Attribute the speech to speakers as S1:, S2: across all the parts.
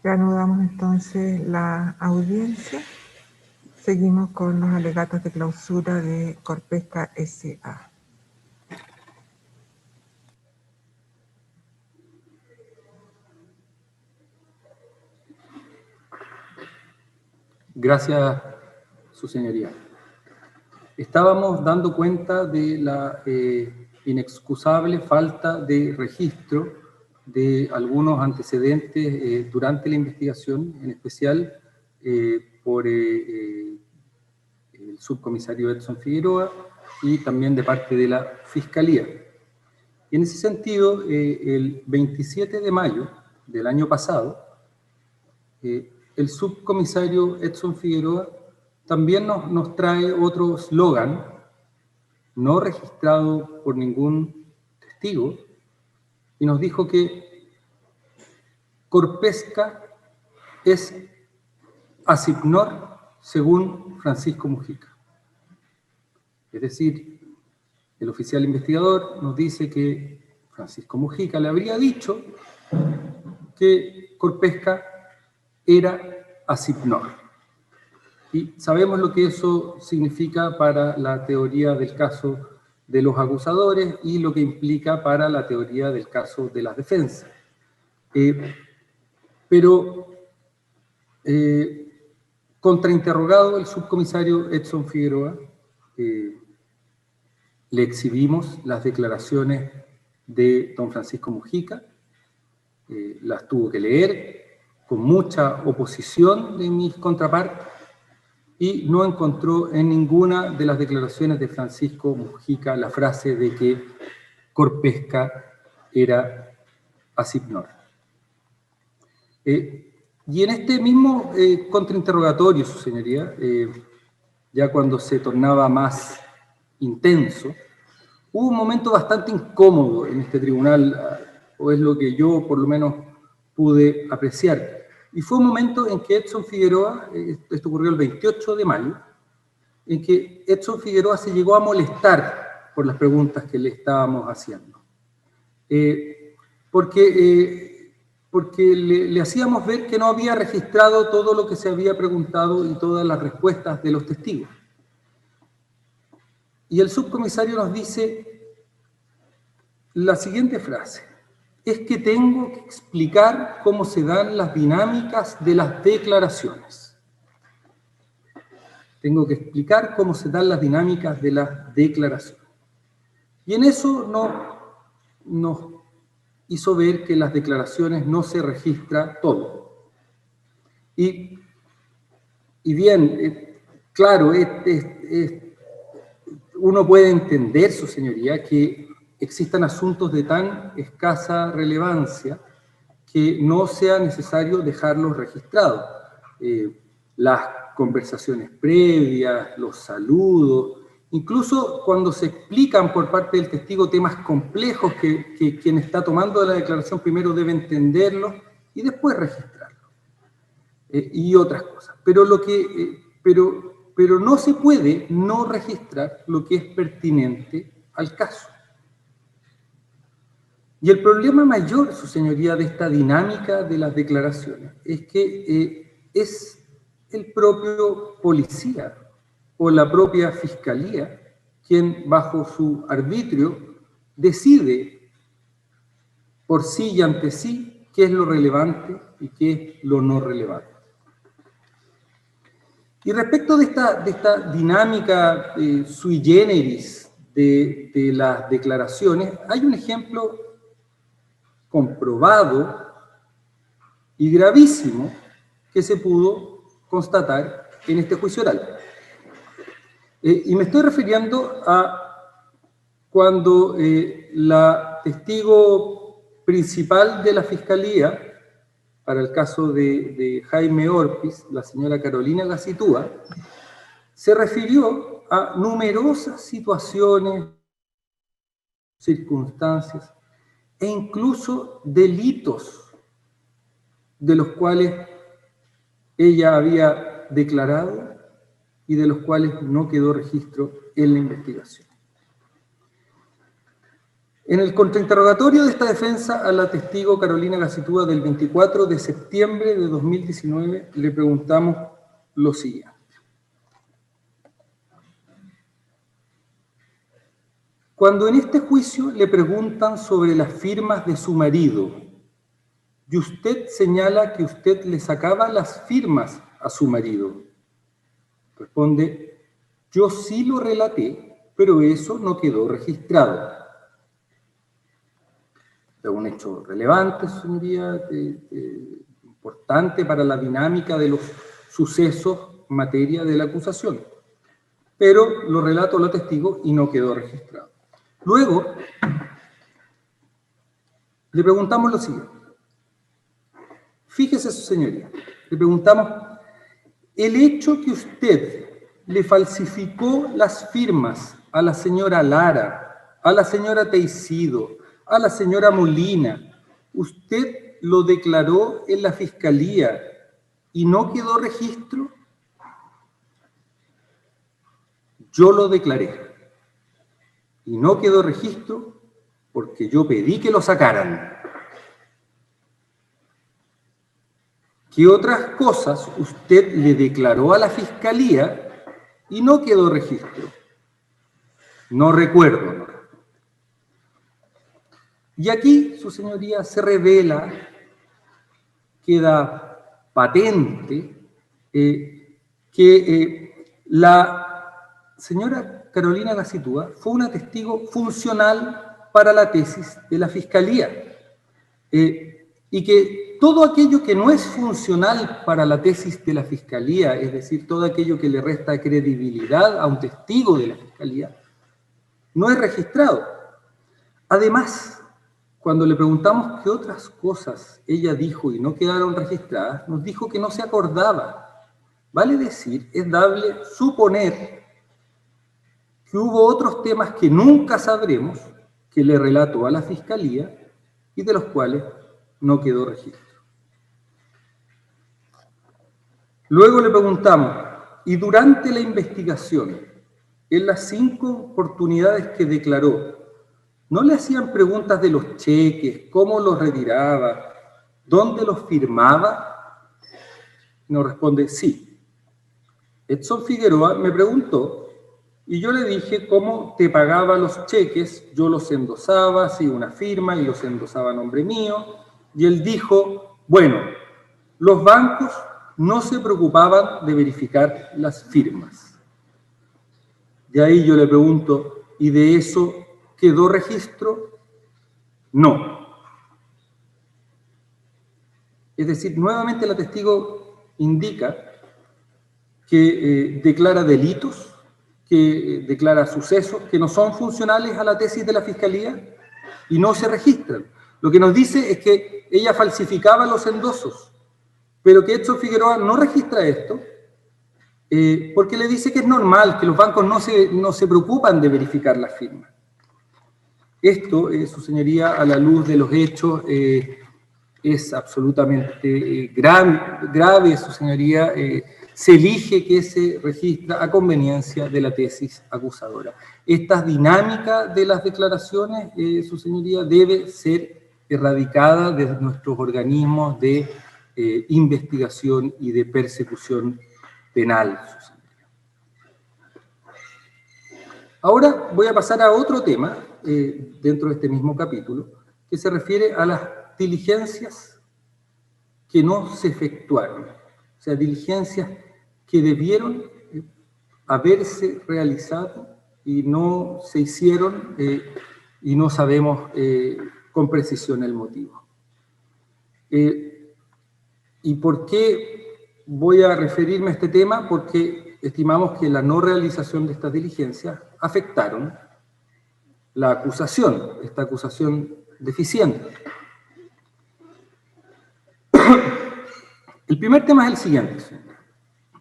S1: Reanudamos entonces la audiencia. Seguimos con los alegatos de clausura de Corpesca S.A.
S2: Gracias, su señoría. Estábamos dando cuenta de la inexcusable falta de registro de algunos antecedentes durante la investigación, en especial por el subcomisario Edson Figueroa y también de parte de la Fiscalía. Y en ese sentido, el 27 de mayo del año pasado, el subcomisario Edson Figueroa también nos trae otro eslogan, no registrado por ningún testigo, y nos dijo que Corpesca es ASIPNOR según Francisco Mujica. Es decir, el oficial investigador nos dice que Francisco Mujica le habría dicho que Corpesca era ASIPNOR. Y sabemos lo que eso significa para la teoría del caso de los acusadores y lo que implica para la teoría del caso de las defensas. Pero contrainterrogado el subcomisario Edson Figueroa, le exhibimos las declaraciones de don Francisco Mujica, las tuvo que leer con mucha oposición de mis contrapartes, y no encontró en ninguna de las declaraciones de Francisco Mujica la frase de que Corpesca era ASIPNOR. Y en este mismo contrainterrogatorio, su señoría, ya cuando se tornaba más intenso, hubo un momento bastante incómodo en este tribunal, o es lo que yo por lo menos pude apreciar. Y fue un momento en que Edson Figueroa, esto ocurrió el 28 de mayo, en que Edson Figueroa se llegó a molestar por las preguntas que le estábamos haciendo. Porque le hacíamos ver que no había registrado todo lo que se había preguntado y todas las respuestas de los testigos. Y el subcomisario nos dice la siguiente frase: es que tengo que explicar cómo se dan las dinámicas de las declaraciones. Tengo que explicar cómo se dan las dinámicas de las declaraciones. Y en eso nos hizo ver que las declaraciones no se registra todo. Y bien, claro, uno puede entender, su señoría, que existan asuntos de tan escasa relevancia que no sea necesario dejarlos registrados. Las conversaciones previas, los saludos, incluso cuando se explican por parte del testigo temas complejos que quien está tomando la declaración primero debe entenderlos y después registrarlos. Y otras cosas. Pero no se puede no registrar lo que es pertinente al caso. Y el problema mayor, su señoría, de esta dinámica de las declaraciones es que es el propio policía o la propia fiscalía quien, bajo su arbitrio, decide por sí y ante sí qué es lo relevante y qué es lo no relevante. Y respecto de esta dinámica sui generis de las declaraciones, hay un ejemplo comprobado y gravísimo que se pudo constatar en este juicio oral. Y me estoy refiriendo a cuando la testigo principal de la Fiscalía, para el caso de Jaime Orpiz, la señora Carolina Gacitúa, se refirió a numerosas situaciones, circunstancias e incluso delitos de los cuales ella había declarado y de los cuales no quedó registro en la investigación. En el contrainterrogatorio de esta defensa a la testigo Carolina Gacitúa del 24 de septiembre de 2019 le preguntamos lo siguiente. Cuando en este juicio le preguntan sobre las firmas de su marido y usted señala que usted le sacaba las firmas a su marido, responde, yo sí lo relaté, pero eso no quedó registrado. Es un hecho relevante, señoría, importante para la dinámica de los sucesos en materia de la acusación. Pero lo relató la testigo y no quedó registrado. Luego, le preguntamos lo siguiente. Fíjese, su señoría, le preguntamos, el hecho que usted le falsificó las firmas a la señora Lara, a la señora Teixido, a la señora Molina, usted lo declaró en la fiscalía y no quedó registro. Yo lo declaré y no quedó registro porque yo pedí que lo sacaran. ¿Qué otras cosas usted le declaró a la fiscalía y no quedó registro? No recuerdo, no. Y aquí, su señoría, se revela, queda patente, que la señora Carolina Gacitúa fue una testigo funcional para la tesis de la Fiscalía, y que todo aquello que no es funcional para la tesis de la Fiscalía, es decir, todo aquello que le resta credibilidad a un testigo de la Fiscalía, no es registrado. Además, cuando le preguntamos qué otras cosas ella dijo y no quedaron registradas, nos dijo que no se acordaba. Vale decir, es dable suponer que hubo otros temas que nunca sabremos que le relató a la Fiscalía y de los cuales no quedó registro. Luego le preguntamos, y durante la investigación, en las 5 oportunidades que declaró, ¿no le hacían preguntas de los cheques, cómo los retiraba, dónde los firmaba? Nos responde, sí. Edson Figueroa me preguntó y yo le dije cómo te pagaba los cheques, yo los endosaba, hacía una firma y los endosaba a nombre mío, y él dijo, bueno, los bancos no se preocupaban de verificar las firmas. De ahí yo le pregunto, ¿y de eso quedó registro? No. Es decir, nuevamente la testigo indica que declara delitos, que declara sucesos que no son funcionales a la tesis de la Fiscalía y no se registran. Lo que nos dice es que ella falsificaba los endosos, pero que Edson Figueroa no registra esto porque le dice que es normal, que los bancos no se preocupan de verificar las firmas. Esto, su señoría, a la luz de los hechos, es absolutamente grave, su señoría. Se elige que se registra a conveniencia de la tesis acusadora. Esta dinámica de las declaraciones, su señoría, debe ser erradicada de nuestros organismos de investigación y de persecución penal, su señoría. Ahora voy a pasar a otro tema, dentro de este mismo capítulo, que se refiere a las diligencias que no se efectuaron, o sea, diligencias que debieron haberse realizado y no se hicieron y no sabemos con precisión el motivo. ¿Y por qué voy a referirme a este tema? Porque estimamos que la no realización de estas diligencias afectaron la acusación, esta acusación deficiente. El primer tema es el siguiente, señor.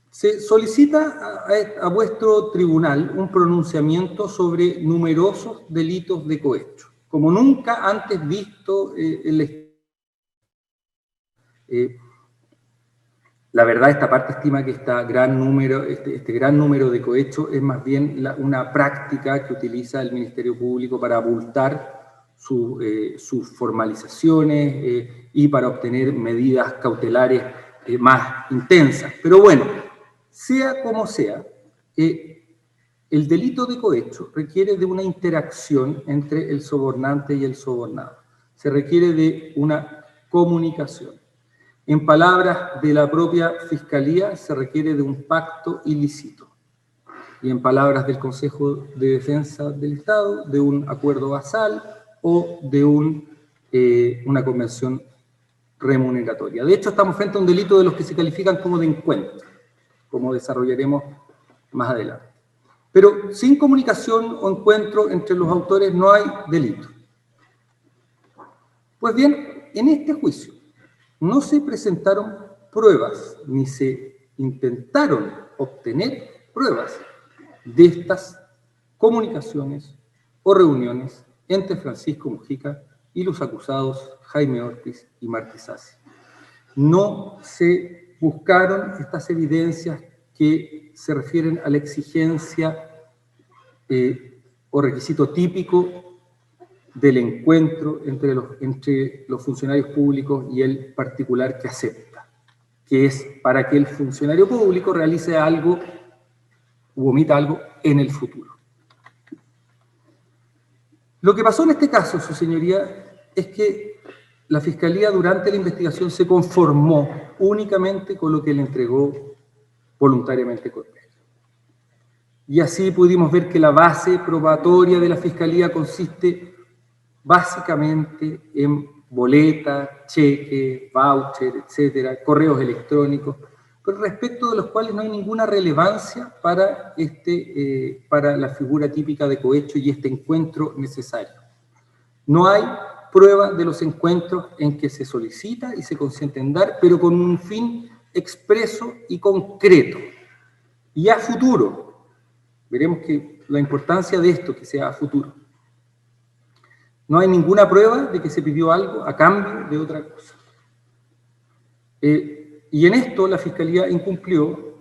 S2: Se solicita a vuestro tribunal un pronunciamiento sobre numerosos delitos de cohecho, como nunca antes visto en la historia. La verdad, esta parte estima que este gran número de cohechos es más bien una práctica que utiliza el Ministerio Público para abultar sus formalizaciones y para obtener medidas cautelares más intensas. Pero bueno, sea como sea, el delito de cohecho requiere de una interacción entre el sobornante y el sobornado. Se requiere de una comunicación. En palabras de la propia Fiscalía, se requiere de un pacto ilícito. Y en palabras del Consejo de Defensa del Estado, de un acuerdo basal o de una convención remuneratoria. De hecho, estamos frente a un delito de los que se califican como de encuentro, como desarrollaremos más adelante. Pero sin comunicación o encuentro entre los autores no hay delito. Pues bien, en este juicio no se presentaron pruebas, ni se intentaron obtener pruebas de estas comunicaciones o reuniones entre Francisco Mujica y los acusados Jaime Ortiz y Martí Sassi. No se buscaron estas evidencias que se refieren a la exigencia o requisito típico del encuentro entre los funcionarios públicos y el particular que acepta, que es para que el funcionario público realice algo u omita algo en el futuro. Lo que pasó en este caso, su señoría, es que la Fiscalía durante la investigación se conformó únicamente con lo que le entregó voluntariamente Corpesca. Y así pudimos ver que la base probatoria de la Fiscalía consiste básicamente en boletas, cheques, voucher, etcétera, correos electrónicos, pero respecto de los cuales no hay ninguna relevancia para la figura típica de cohecho y este encuentro necesario. No hay prueba de los encuentros en que se solicita y se consiente en dar, pero con un fin expreso y concreto. Y a futuro, veremos que la importancia de esto, que sea a futuro. No hay ninguna prueba de que se pidió algo a cambio de otra cosa. Y en esto la Fiscalía incumplió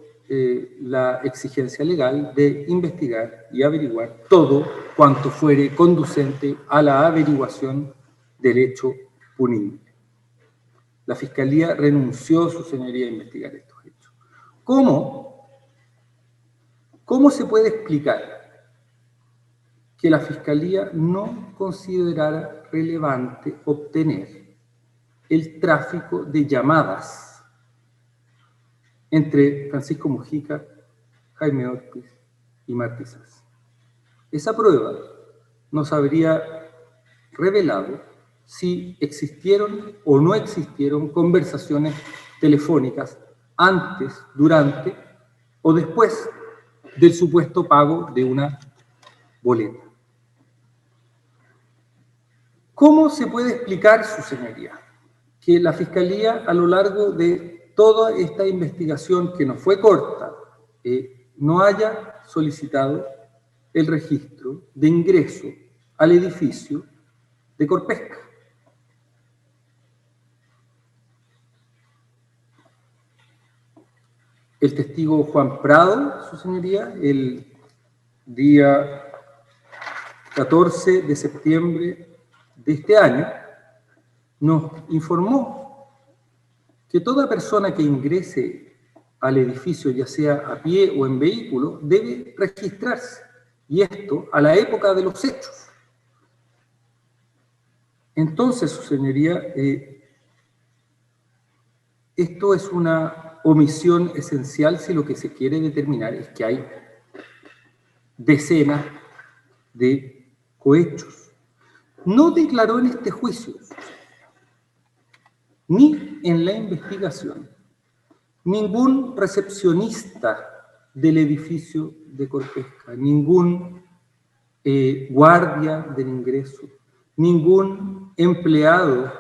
S2: la exigencia legal de investigar y averiguar todo cuanto fuere conducente a la averiguación del hecho punible. La Fiscalía renunció, su señoría, a investigar estos hechos. ¿Cómo se puede explicar que la Fiscalía no considerara relevante obtener el tráfico de llamadas entre Francisco Mujica, Jaime Ortiz y Martí Sassi? Esa prueba nos habría revelado si existieron o no existieron conversaciones telefónicas antes, durante o después del supuesto pago de una boleta. ¿Cómo se puede explicar, su señoría, que la Fiscalía a lo largo de toda esta investigación, que no fue corta, no haya solicitado el registro de ingreso al edificio de Corpesca? El testigo Juan Prado, su señoría, el día 14 de septiembre de este año, nos informó que toda persona que ingrese al edificio, ya sea a pie o en vehículo, debe registrarse, y esto a la época de los hechos. Entonces, su señoría, esto es una omisión esencial si lo que se quiere determinar es que hay decenas de cohechos. No declaró en este juicio, ni en la investigación, ningún recepcionista del edificio de Corpesca, ningún guardia del ingreso, ningún empleado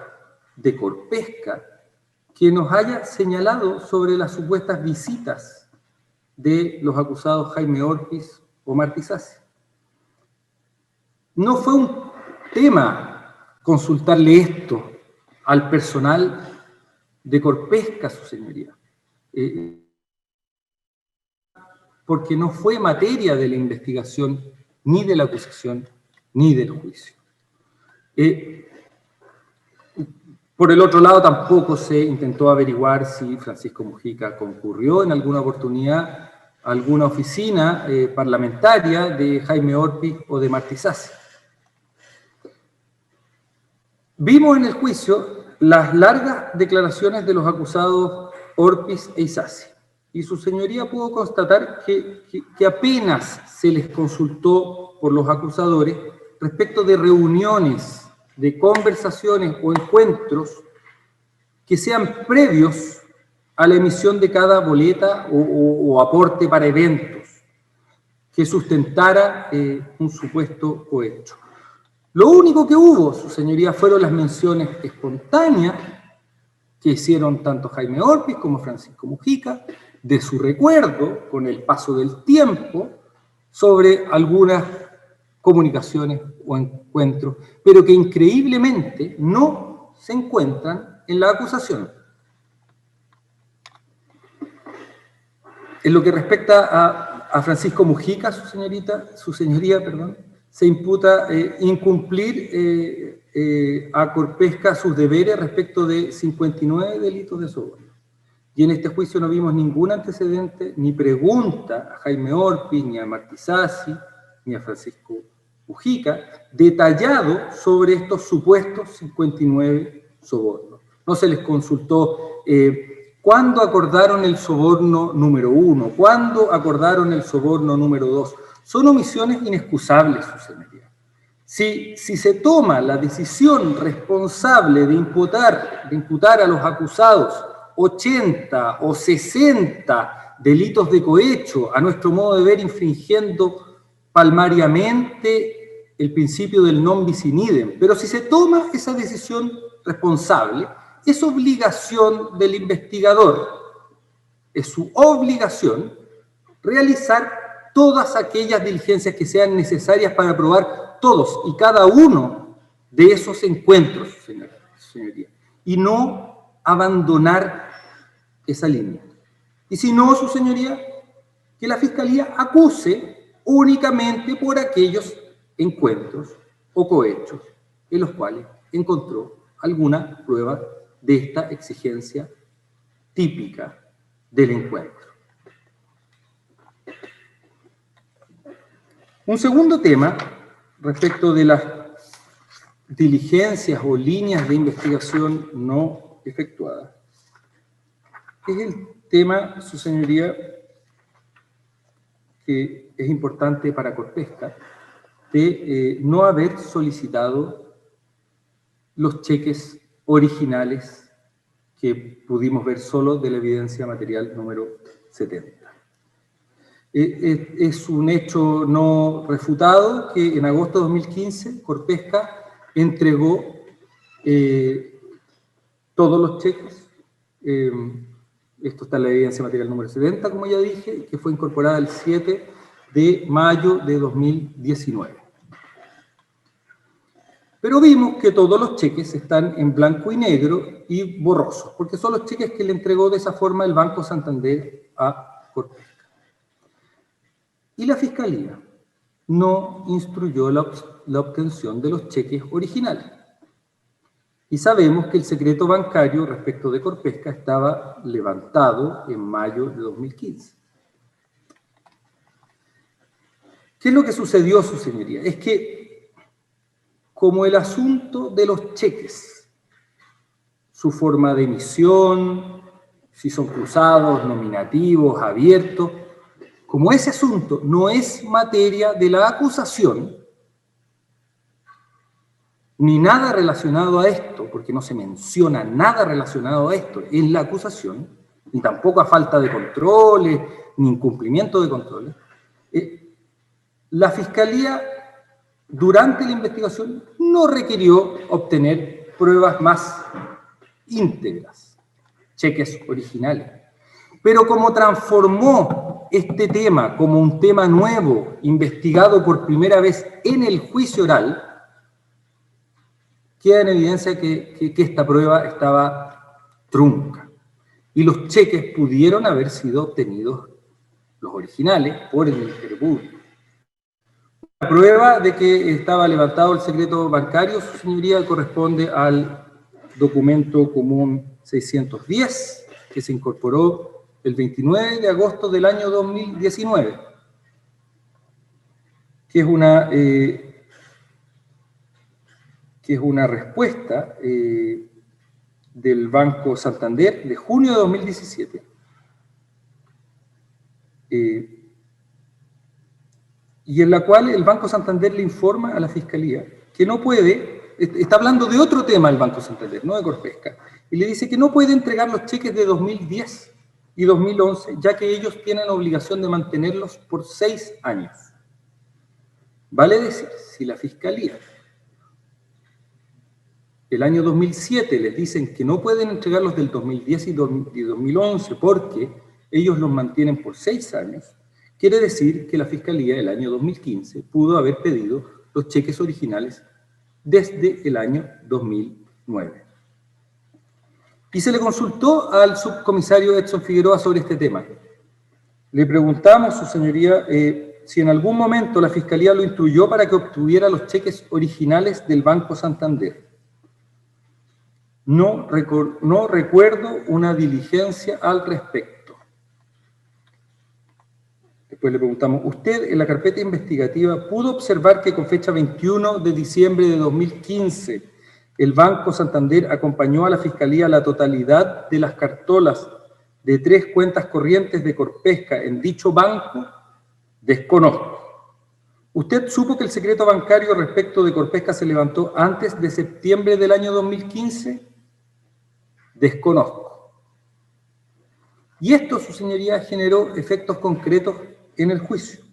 S2: de Corpesca que nos haya señalado sobre las supuestas visitas de los acusados Jaime Ortiz o Martí Sassi. No fue un tema consultarle esto al personal de Corpesca, su señoría, porque no fue materia de la investigación, ni de la acusación, ni del juicio. Por el otro lado, tampoco se intentó averiguar si Francisco Mujica concurrió en alguna oportunidad a alguna oficina parlamentaria de Jaime Orpiz o de Martí Sassi. Vimos en el juicio las largas declaraciones de los acusados Orpiz e Isasi, y su señoría pudo constatar que apenas se les consultó por los acusadores respecto de reuniones, de conversaciones o encuentros que sean previos a la emisión de cada boleta o aporte para eventos que sustentara un supuesto cohecho. Lo único que hubo, su señoría, fueron las menciones espontáneas que hicieron tanto Jaime Orpiz como Francisco Mujica, de su recuerdo, con el paso del tiempo, sobre algunas comunicaciones o encuentros, pero que increíblemente no se encuentran en la acusación. En lo que respecta a Francisco Mujica, su señoría, se imputa incumplir a Corpesca sus deberes respecto de 59 delitos de soborno. Y en este juicio no vimos ningún antecedente, ni pregunta a Jaime Orpiz, ni a Martí Sassi, ni a Francisco Mujica, detallado sobre estos supuestos 59 sobornos. No se les consultó cuándo acordaron el soborno número 1, cuándo acordaron el soborno número 2. Son omisiones inexcusables, su señoría. Si se toma la decisión responsable de imputar a los acusados 80 o 60 delitos de cohecho, a nuestro modo de ver, infringiendo palmariamente el principio del non bis in idem, pero si se toma esa decisión responsable, es obligación del investigador, es su obligación realizar todas aquellas diligencias que sean necesarias para probar todos y cada uno de esos encuentros, señoría, y no abandonar esa línea. Y si no, su señoría, que la Fiscalía acuse únicamente por aquellos encuentros o cohechos en los cuales encontró alguna prueba de esta exigencia típica del encuentro. Un segundo tema, respecto de las diligencias o líneas de investigación no efectuadas, es el tema, su señoría, que es importante para Corpesca, de no haber solicitado los cheques originales que pudimos ver solo de la evidencia material número 70. Es un hecho no refutado que en agosto de 2015 Corpesca entregó todos los cheques. Esto está en la evidencia material número 70, como ya dije, que fue incorporada el 7 de mayo de 2019. Pero vimos que todos los cheques están en blanco y negro y borrosos, porque son los cheques que le entregó de esa forma el Banco Santander a Corpesca. Y la Fiscalía no instruyó la obtención de los cheques originales. Y sabemos que el secreto bancario respecto de Corpesca estaba levantado en mayo de 2015. ¿Qué es lo que sucedió, su señoría? Es que, como el asunto de los cheques, su forma de emisión, si son cruzados, nominativos, abiertos, como ese asunto no es materia de la acusación, ni nada relacionado a esto, porque no se menciona nada relacionado a esto en la acusación, ni tampoco a falta de controles, ni incumplimiento de controles, la Fiscalía, durante la investigación, no requirió obtener pruebas más íntegras, cheques originales. Pero como transformó este tema como un tema nuevo, investigado por primera vez en el juicio oral, queda en evidencia que esta prueba estaba trunca. Y los cheques pudieron haber sido obtenidos, los originales, por el Ministerio Público. prueba de que estaba levantado el secreto bancario, su señoría, corresponde al documento común 610, que se incorporó el 29 de agosto del año 2019, que es una respuesta del Banco Santander de junio de 2017, y en la cual el Banco Santander le informa a la Fiscalía que no puede, está hablando de otro tema el Banco Santander, no de Corpesca, y le dice que no puede entregar los cheques de 2010 y 2011, ya que ellos tienen obligación de mantenerlos por 6 años. Vale decir, si la Fiscalía el año 2007 les dicen que no pueden entregarlos del 2010 y 2011 porque ellos los mantienen por 6 años, quiere decir que la Fiscalía el año 2015 pudo haber pedido los cheques originales desde el año 2009. Y se le consultó al subcomisario Edson Figueroa sobre este tema. Le preguntamos, su señoría, si en algún momento la Fiscalía lo instruyó para que obtuviera los cheques originales del Banco Santander. No recuerdo una diligencia al respecto. Después le preguntamos, ¿usted en la carpeta investigativa pudo observar que con fecha 21 de diciembre de 2015 el Banco Santander acompañó a la Fiscalía la totalidad de las cartolas de 3 cuentas corrientes de Corpesca en dicho banco? Desconozco. ¿Usted supo que el secreto bancario respecto de Corpesca se levantó antes de septiembre del año 2015? Desconozco. Y esto, su señoría, generó efectos concretos en el juicio.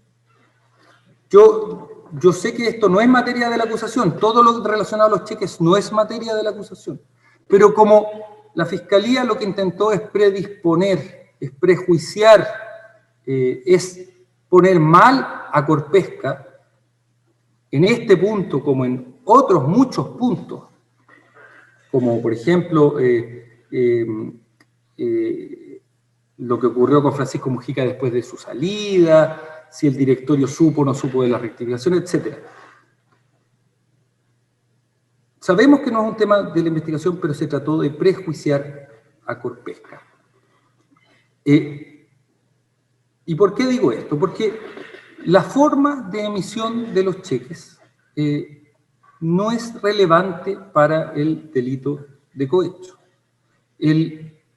S2: Yo sé que esto no es materia de la acusación, todo lo relacionado a los cheques no es materia de la acusación, pero como la Fiscalía lo que intentó es predisponer, es prejuiciar, es poner mal a Corpesca, en este punto como en otros muchos puntos, como por ejemplo lo que ocurrió con Francisco Mujica después de su salida, si el directorio supo o no supo de la rectificación, etc. Sabemos que no es un tema de la investigación, pero se trató de prejuiciar a Corpesca. ¿Y por qué digo esto? Porque la forma de emisión de los cheques no es relevante para el delito de cohecho.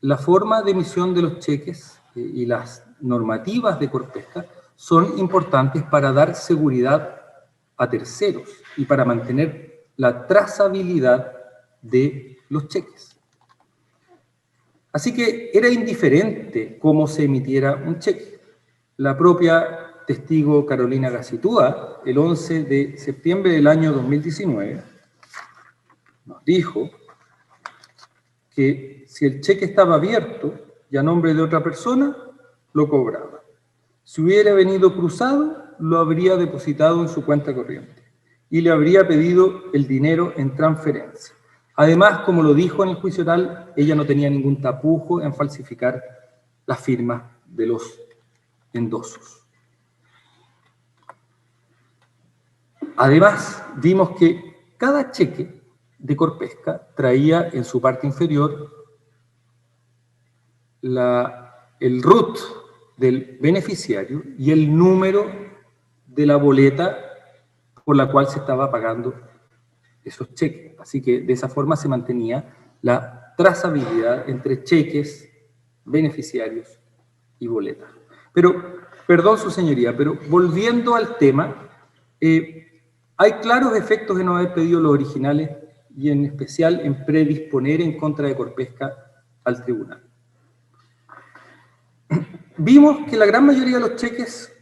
S2: La forma de emisión de los cheques y las normativas de Corpesca son importantes para dar seguridad a terceros y para mantener la trazabilidad de los cheques. Así que era indiferente cómo se emitiera un cheque. La propia testigo Carolina Gacitúa, el 11 de septiembre del año 2019, nos dijo que si el cheque estaba abierto y a nombre de otra persona, lo cobraba. Si hubiera venido cruzado, lo habría depositado en su cuenta corriente y le habría pedido el dinero en transferencia. Además, como lo dijo en el juicio oral, ella no tenía ningún tapujo en falsificar las firmas de los endosos. Además, vimos que cada cheque de Corpesca traía en su parte inferior el RUT del beneficiario y el número de la boleta por la cual se estaba pagando esos cheques. Así que de esa forma se mantenía la trazabilidad entre cheques, beneficiarios y boletas. Pero, perdón su señoría, pero volviendo al tema, hay claros efectos de no haber pedido los originales y en especial en predisponer en contra de Corpesca al tribunal. Vimos que la gran mayoría de los cheques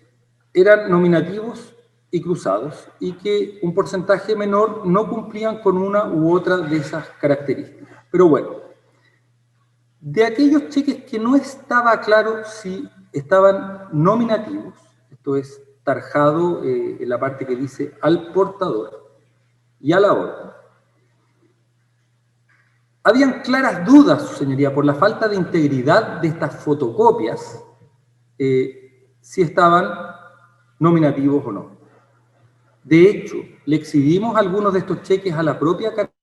S2: eran nominativos y cruzados y que un porcentaje menor no cumplían con una u otra de esas características. Pero bueno, de aquellos cheques que no estaba claro si estaban nominativos, esto es tarjado en la parte que dice al portador y a la orden, habían claras dudas, su señoría, por la falta de integridad de estas fotocopias, si estaban nominativos o no. De hecho, le exhibimos algunos de estos cheques a la propia cartera.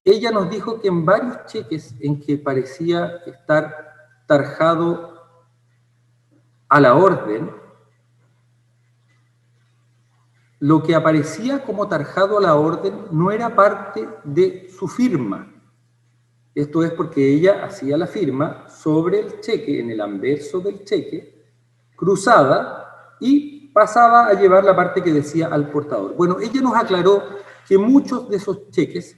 S2: Ella nos dijo que en varios cheques en que parecía estar tarjado a la orden, lo que aparecía como tarjado a la orden no era parte de su firma. Esto es porque ella hacía la firma sobre el cheque, en el anverso del cheque, cruzada, y pasaba a llevar la parte que decía al portador. Bueno, ella nos aclaró que muchos de esos cheques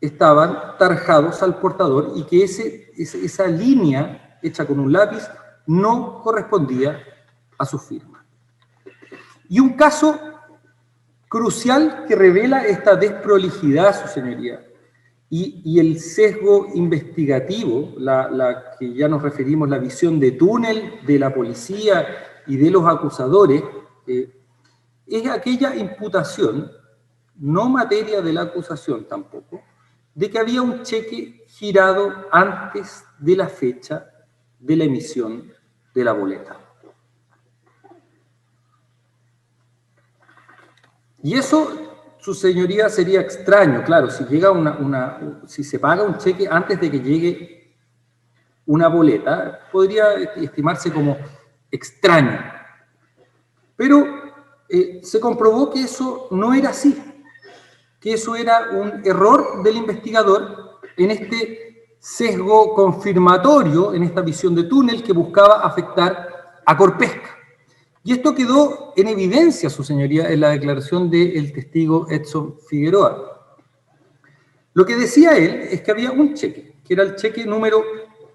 S2: estaban tarjados al portador y que esa línea hecha con un lápiz no correspondía a su firma. Y un caso crucial que revela esta desprolijidad, su señoría, y el sesgo investigativo, la que ya nos referimos, la visión de túnel de la policía y de los acusadores, es aquella imputación, no materia de la acusación tampoco, de que había un cheque girado antes de la fecha de la emisión de la boleta. Y eso, su señoría, sería extraño, claro, si llega si se paga un cheque antes de que llegue una boleta, podría estimarse como extraño. Pero se comprobó que eso no era así, que eso era un error del investigador en este sesgo confirmatorio, en esta visión de túnel que buscaba afectar a Corpesca. Y esto quedó en evidencia, su señoría, en la declaración del testigo Edson Figueroa. Lo que decía él es que había un cheque, que era el cheque número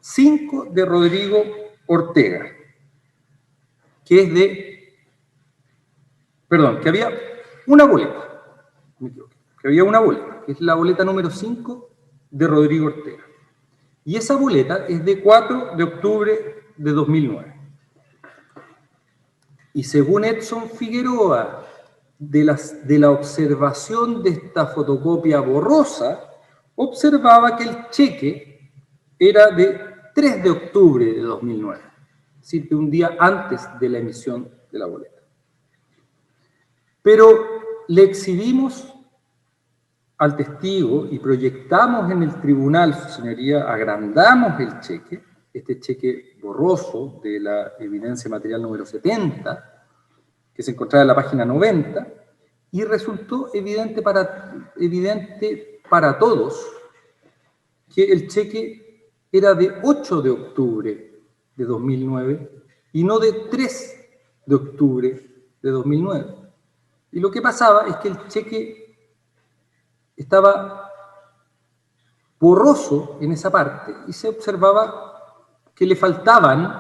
S2: 5 de Rodrigo Ortega, que es que había una boleta, que había una boleta, que es la boleta número 5 de Rodrigo Ortega. Y esa boleta es de 4 de octubre de 2009. Y según Edson Figueroa, de la observación de esta fotocopia borrosa, observaba que el cheque era de 3 de octubre de 2009, es decir, de un día antes de la emisión de la boleta. Pero le exhibimos al testigo y proyectamos en el tribunal, su señoría, agrandamos el cheque, este cheque borroso de la evidencia material número 70, que se encontraba en la página 90, y resultó evidente para todos que el cheque era de 8 de octubre de 2009 y no de 3 de octubre de 2009. Y lo que pasaba es que el cheque estaba borroso en esa parte y se observaba que le faltaban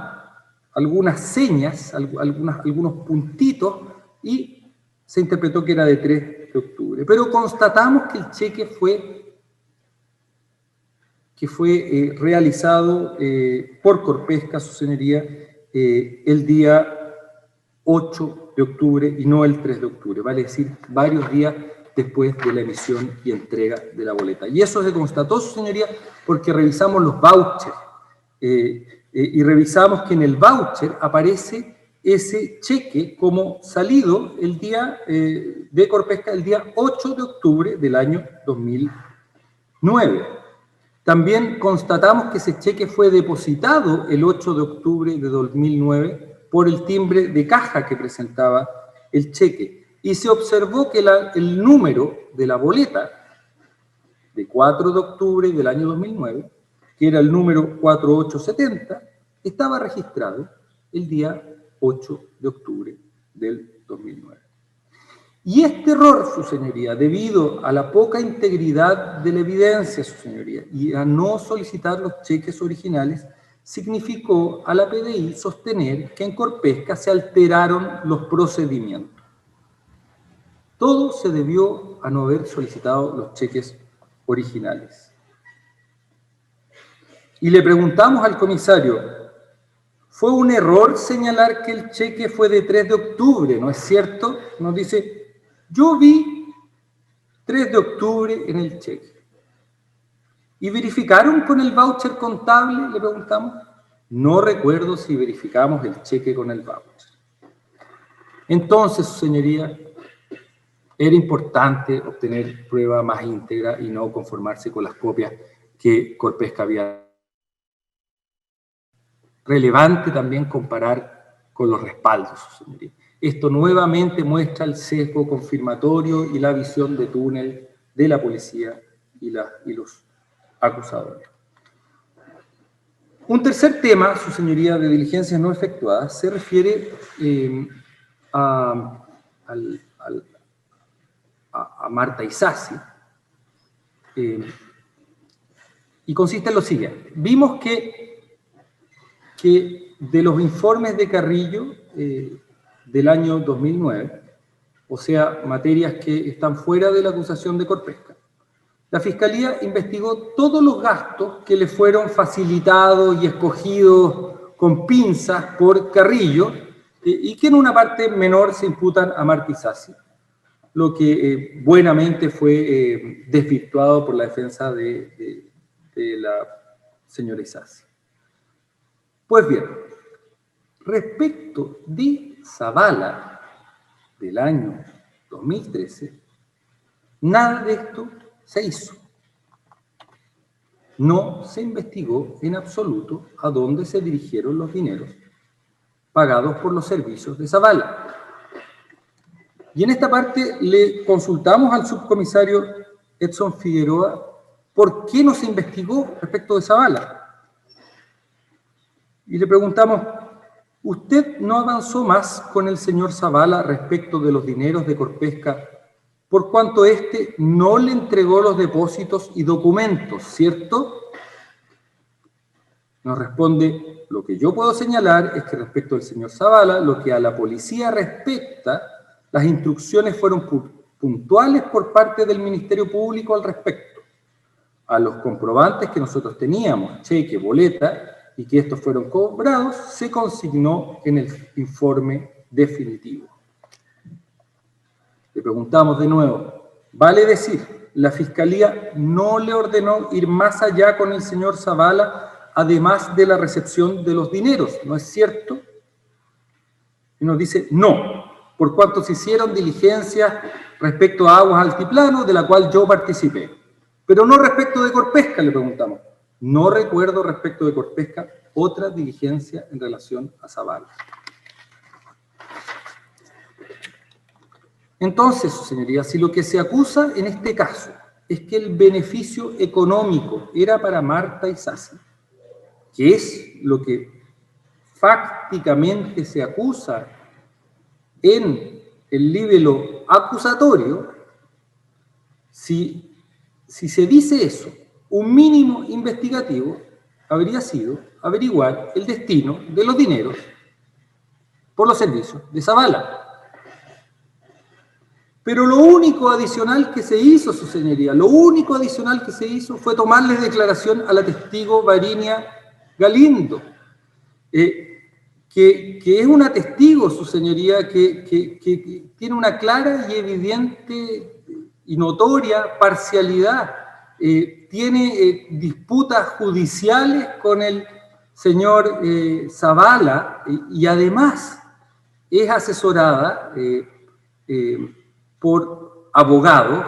S2: algunas señas, algunos puntitos, y se interpretó que era de 3 de octubre. Pero constatamos que el cheque fue realizado por Corpesca, su señoría, el día 8 de octubre y no el 3 de octubre, vale decir, varios días después de la emisión y entrega de la boleta. Y eso se constató, su señoría, porque revisamos los vouchers y revisamos que en el voucher aparece ese cheque como salido el día de Corpesca, el día 8 de octubre del año 2009. También constatamos que ese cheque fue depositado el 8 de octubre de 2009 por el timbre de caja que presentaba el cheque. Y se observó que el número de la boleta de 4 de octubre del año 2009, que era el número 4870, estaba registrado el día 8 de octubre del 2009. Y este error, su señoría, debido a la poca integridad de la evidencia, su señoría, y a no solicitar los cheques originales, significó a la PDI sostener que en Corpesca se alteraron los procedimientos. Todo se debió a no haber solicitado los cheques originales. Y le preguntamos al comisario, ¿fue un error señalar que el cheque fue de 3 de octubre? ¿No es cierto? Nos dice, yo vi 3 de octubre en el cheque. ¿Y verificaron con el voucher contable? Le preguntamos. No recuerdo si verificamos el cheque con el voucher. Entonces, su señoría, era importante obtener prueba más íntegra y no conformarse con las copias que Corpesca había. Relevante también comparar con los respaldos, su señoría. Esto nuevamente muestra el sesgo confirmatorio y la visión de túnel de la policía y los acusadores. Un tercer tema, su señoría, de diligencias no efectuadas, se refiere a Marta Isasi, y consiste en lo siguiente. Vimos que de los informes de Carrillo del año 2009, o sea, materias que están fuera de la acusación de Corpesca, la Fiscalía investigó todos los gastos que le fueron facilitados y escogidos con pinzas por Carrillo y que en una parte menor se imputan a Marta Isasi, lo que buenamente fue desvirtuado por la defensa de la señora Isasi. Pues bien, respecto de Zavala del año 2013, nada de esto se hizo. No se investigó en absoluto a dónde se dirigieron los dineros pagados por los servicios de Zavala. Y en esta parte le consultamos al subcomisario Edson Figueroa por qué no se investigó respecto de Zavala. Y le preguntamos, ¿usted no avanzó más con el señor Zavala respecto de los dineros de Corpesca por cuanto éste no le entregó los depósitos y documentos, cierto? Nos responde, lo que yo puedo señalar es que respecto del señor Zavala, lo que a la policía respecta, las instrucciones fueron puntuales por parte del Ministerio Público al respecto. A los comprobantes que nosotros teníamos, cheque, boleta, y que estos fueron cobrados, se consignó en el informe definitivo. Le preguntamos de nuevo, ¿vale decir, la Fiscalía no le ordenó ir más allá con el señor Zavala, además de la recepción de los dineros, ¿no es cierto? Y nos dice, no, por cuanto se hicieron diligencias respecto a aguas altiplano, de la cual yo participé. Pero no respecto de Corpesca, le preguntamos. No recuerdo respecto de Corpesca otra diligencia en relación a Zavala. Entonces, señoría, si lo que se acusa en este caso es que el beneficio económico era para Marta Isasi, que es lo que fácticamente se acusa en el libelo acusatorio, si se dice eso, un mínimo investigativo habría sido averiguar el destino de los dineros por los servicios de Zavala. Pero lo único adicional que se hizo, su señoría, lo único adicional que se hizo fue tomarle declaración a la testigo Varinia Galindo, que es una testigo, su señoría, que tiene una clara y evidente y notoria parcialidad. Tiene disputas judiciales con el señor Zavala y además es asesorada por abogados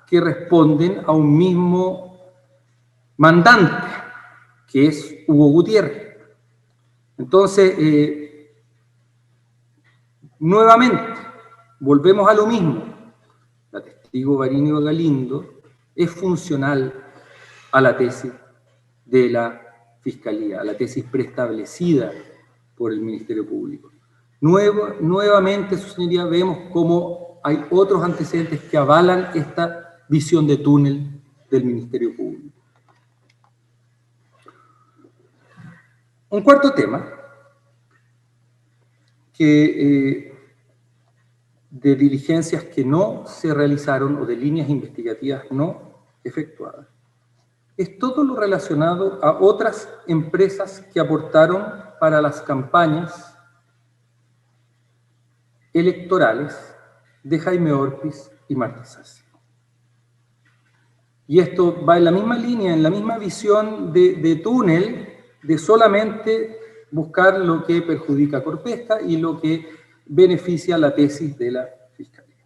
S2: que responden a un mismo mandante, que es Hugo Gutiérrez. Entonces, nuevamente, volvemos a lo mismo. La testigo Varinia Galindo es funcional a la tesis de la Fiscalía, a la tesis preestablecida por el Ministerio Público. Nuevamente, su señoría, vemos cómo hay otros antecedentes que avalan esta visión de túnel del Ministerio Público. Un cuarto tema de diligencias que no se realizaron o de líneas investigativas no efectuadas es todo lo relacionado a otras empresas que aportaron para las campañas electorales de Jaime Orpiz y Marta Isasi. Y esto va en la misma línea, en la misma visión de túnel, de solamente buscar lo que perjudica a Corpesca y lo que beneficia la tesis de la Fiscalía.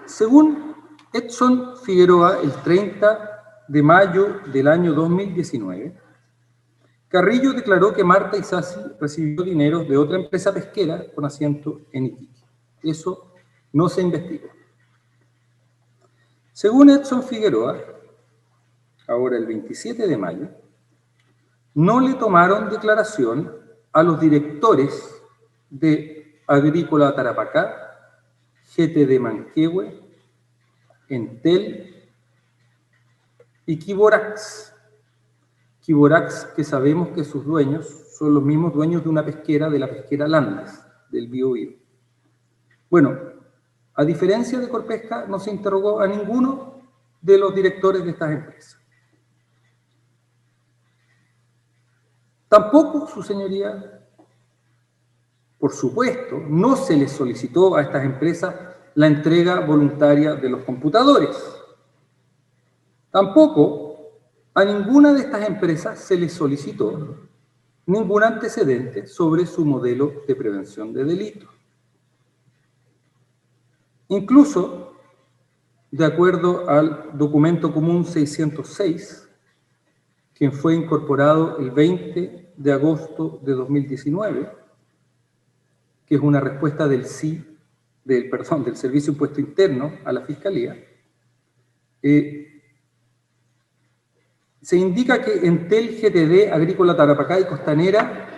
S2: Según Edson Figueroa, el 30 de mayo del año 2019, Carrillo declaró que Marta Isasi recibió dinero de otra empresa pesquera con asiento en Iquique. Eso no se investigó. Según Edson Figueroa, ahora el 27 de mayo, no le tomaron declaración a los directores de Agrícola Tarapacá, GTD Manquehue, Entel y Quiborax. Quiborax, que sabemos que sus dueños son los mismos dueños de una pesquera, de la pesquera Landes, del Biobío. Bueno, a diferencia de Corpesca, no se interrogó a ninguno de los directores de estas empresas. Tampoco, su señoría, por supuesto, no se les solicitó a estas empresas la entrega voluntaria de los computadores. Tampoco a ninguna de estas empresas se les solicitó ningún antecedente sobre su modelo de prevención de delitos. Incluso, de acuerdo al documento común 606, que fue incorporado el 20 de agosto de 2019, que es una respuesta del del Servicio de Impuesto Interno a la Fiscalía, se indica que Entel, GTD, Agrícola Tarapacá y Costanera,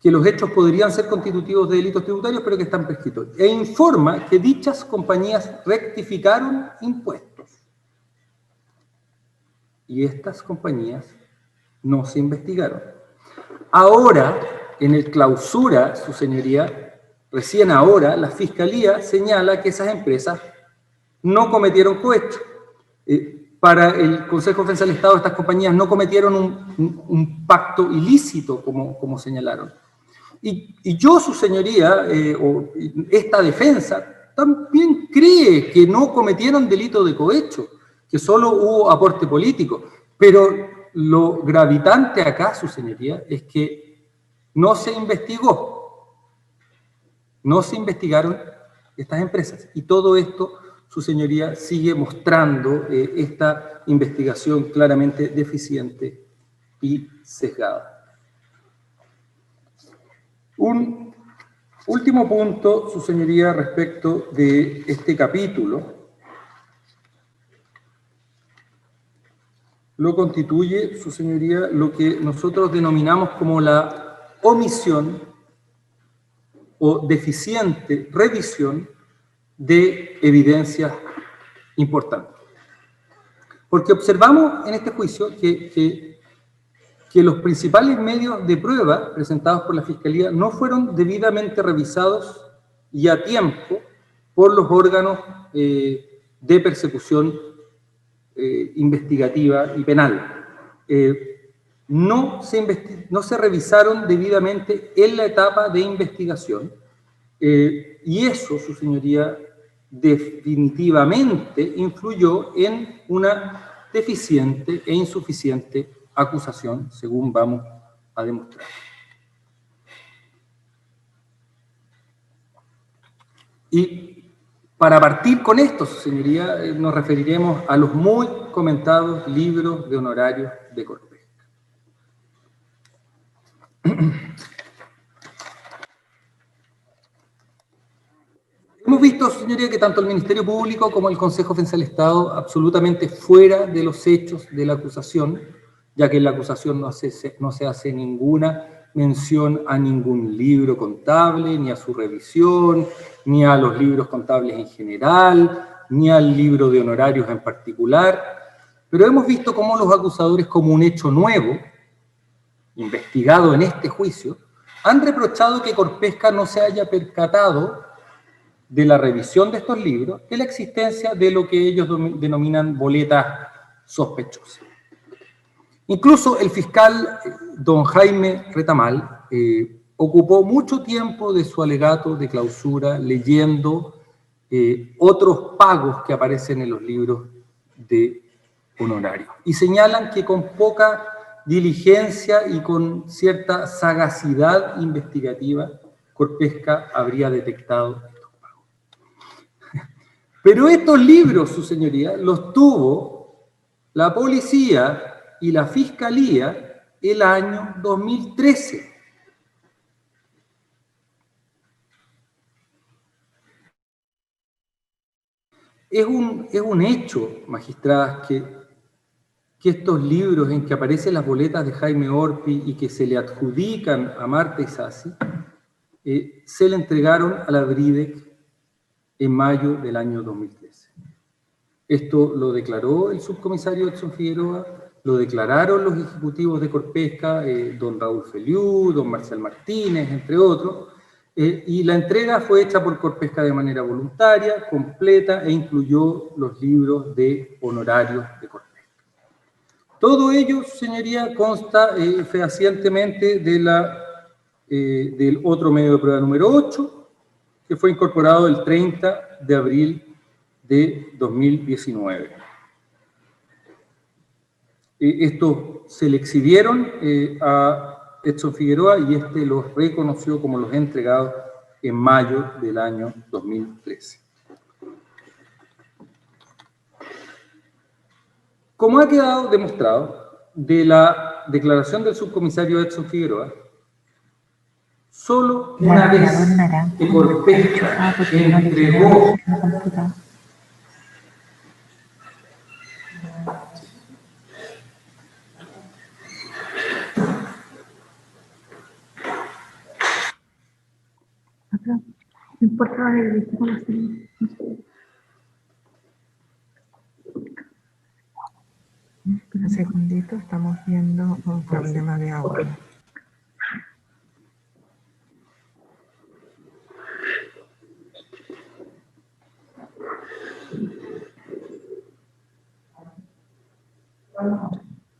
S2: que los hechos podrían ser constitutivos de delitos tributarios, pero que están prescritos. E informa que dichas compañías rectificaron impuestos. Y estas compañías no se investigaron. Ahora, en el clausura, su señoría, recién ahora, la Fiscalía señala que esas empresas no cometieron cohecho. Para el Consejo de Defensa del Estado, estas compañías no cometieron un pacto ilícito, como señalaron. Y yo, su señoría, esta defensa, también cree que no cometieron delito de cohecho, que solo hubo aporte político. Pero lo gravitante acá, su señoría, es que no se investigó. No se investigaron estas empresas. Y todo esto, su señoría, sigue mostrando esta investigación claramente deficiente y sesgada. Un último punto, su señoría, respecto de este capítulo, lo constituye, su señoría, lo que nosotros denominamos como la omisión o deficiente revisión de evidencias importantes. Porque observamos en este juicio que los principales medios de prueba presentados por la Fiscalía no fueron debidamente revisados y a tiempo por los órganos de persecución investigativa y penal. No se revisaron debidamente en la etapa de investigación y eso, su señoría, definitivamente influyó en una deficiente e insuficiente acusación, según vamos a demostrar. Y para partir con esto, su señoría, nos referiremos a los muy comentados libros de honorarios de Corpesca. Hemos visto, señoría, que tanto el Ministerio Público como el Consejo de Defensa del Estado, absolutamente fuera de los hechos de la acusación, ya que en la acusación no se hace ninguna mención a ningún libro contable, ni a su revisión, ni a los libros contables en general, ni al libro de honorarios en particular, pero hemos visto cómo los acusadores, como un hecho nuevo, investigado en este juicio, han reprochado que Corpesca no se haya percatado de la revisión de estos libros, de la existencia de lo que ellos denominan boletas sospechosas. Incluso el fiscal don Jaime Retamal ocupó mucho tiempo de su alegato de clausura leyendo otros pagos que aparecen en los libros de honorarios. Y señalan que con poca diligencia y con cierta sagacidad investigativa Corpesca habría detectado estos pagos. Pero estos libros, su señoría, los tuvo la policía y la fiscalía el año 2013. Es un hecho, magistradas, que estos libros en que aparecen las boletas de Jaime Orpi y que se le adjudican a Marta Isasi, se le entregaron a la BRIDEC en mayo del año 2013. Esto lo declaró el subcomisario Edson Figueroa, lo declararon los ejecutivos de Corpesca, don Raúl Feliú, don Marcial Martínez, entre otros, y la entrega fue hecha por Corpesca de manera voluntaria, completa, e incluyó los libros de honorarios de Corpesca. Todo ello, su señoría, consta fehacientemente del otro medio de prueba número 8, que fue incorporado el 30 de abril de 2019. Estos se le exhibieron a Edson Figueroa y este los reconoció como los entregados en mayo del año 2013. Como ha quedado demostrado de la declaración del subcomisario Edson Figueroa, solo una vez que Corpesca entregó
S1: Un segundito, estamos viendo un problema de audio.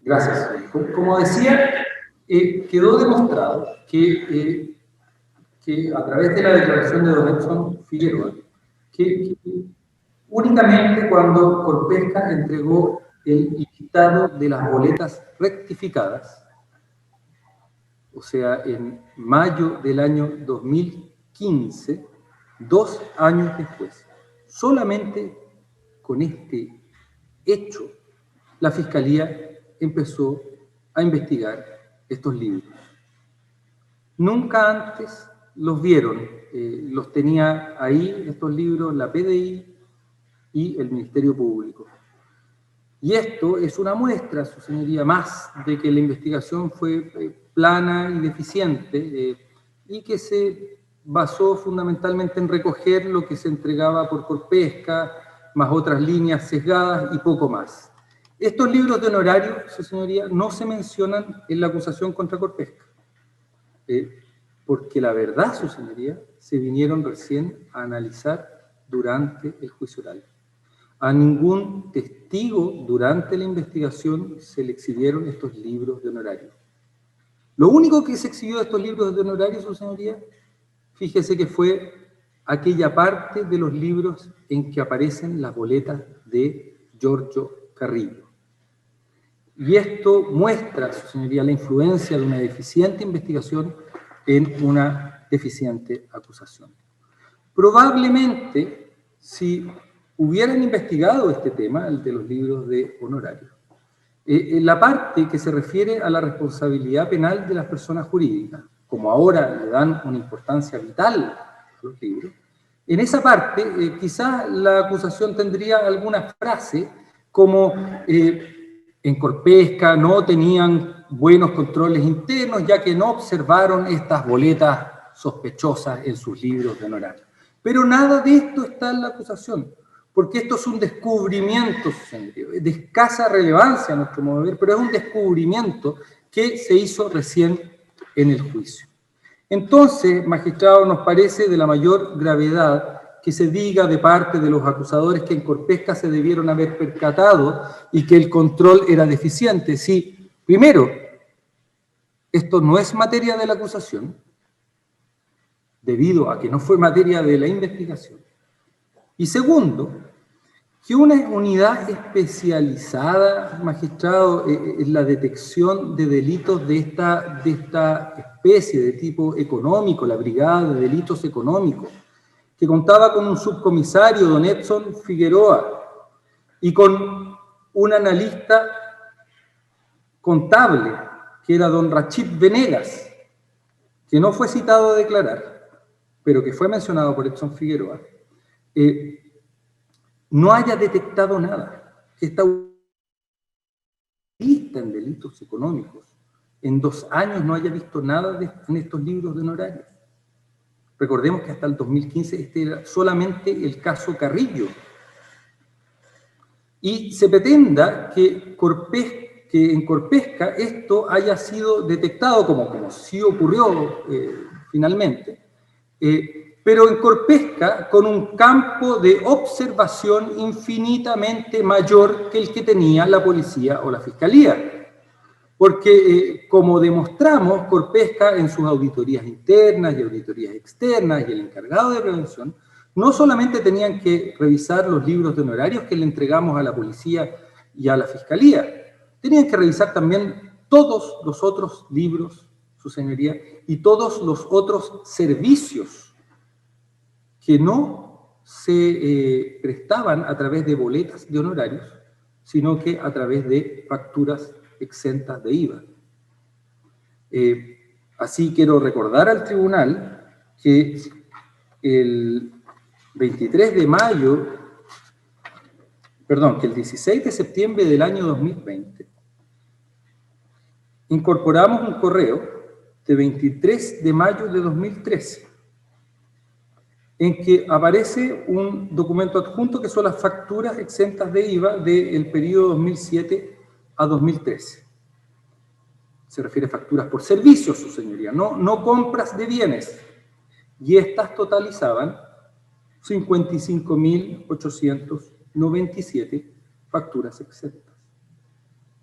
S2: Gracias. Como decía, quedó demostrado que a través de la declaración de don Edson Figueroa, que únicamente cuando Corpesca entregó el listado de las boletas rectificadas, o sea, en mayo del año 2015, 2 años después, solamente con este hecho, la Fiscalía empezó a investigar estos libros. Nunca antes los vieron, los tenía ahí estos libros la PDI y el Ministerio Público. Y esto es una muestra, su señoría, más de que la investigación fue plana y deficiente y que se basó fundamentalmente en recoger lo que se entregaba por Corpesca, más otras líneas sesgadas y poco más. Estos libros de honorario, su señoría, no se mencionan en la acusación contra Corpesca, porque la verdad, su señoría, se vinieron recién a analizar durante el juicio oral. A ningún testigo durante la investigación se le exhibieron estos libros de honorario. Lo único que se exhibió de estos libros de honorario, su señoría, fíjese que fue aquella parte de los libros en que aparecen las boletas de Giorgio Carrillo. Y esto muestra, su señoría, la influencia de una deficiente investigación en una deficiente acusación. Probablemente, si hubieran investigado este tema, el de los libros de honorario, en la parte que se refiere a la responsabilidad penal de las personas jurídicas, como ahora le dan una importancia vital a los libros, en esa parte quizás la acusación tendría alguna frase como en Corpesca no tenían buenos controles internos ya que no observaron estas boletas sospechosas en sus libros de honorario. Pero nada de esto está en la acusación, porque esto es un descubrimiento, de escasa relevancia a nuestro modo de ver, pero es un descubrimiento que se hizo recién en el juicio. Entonces, magistrado, nos parece de la mayor gravedad que se diga de parte de los acusadores que en Corpesca se debieron haber percatado y que el control era deficiente. Sí, primero, esto no es materia de la acusación, debido a que no fue materia de la investigación. Y segundo, que una unidad especializada, magistrado, en la detección de delitos de esta especie, de tipo económico, la Brigada de Delitos Económicos, que contaba con un subcomisario, don Edson Figueroa, y con un analista contable, que era don Rachid Venegas, que no fue citado a declarar, pero que fue mencionado por Edson Figueroa, no haya detectado nada, que esta lista en delitos económicos en 2 años no haya visto nada en estos libros de honorarios. Recordemos que hasta el 2015 este era solamente el caso Carrillo. Y se pretenda que en Corpesca esto haya sido detectado, como sí ocurrió finalmente, pero en Corpesca con un campo de observación infinitamente mayor que el que tenía la policía o la fiscalía. Porque, como demostramos, Corpesca en sus auditorías internas y auditorías externas y el encargado de prevención, no solamente tenían que revisar los libros de honorarios que le entregamos a la policía y a la fiscalía, tenían que revisar también todos los otros libros, su señoría, y todos los otros servicios que no se prestaban a través de boletas de honorarios, sino que a través de facturas exentas de IVA. Así quiero recordar al tribunal que el 16 de septiembre del año 2020 incorporamos un correo de 23 de mayo de 2013 en que aparece un documento adjunto que son las facturas exentas de IVA del periodo 2007 a 2013. Se refiere a facturas por servicios, su señoría, no compras de bienes. Y estas totalizaban 55.897 facturas exentas.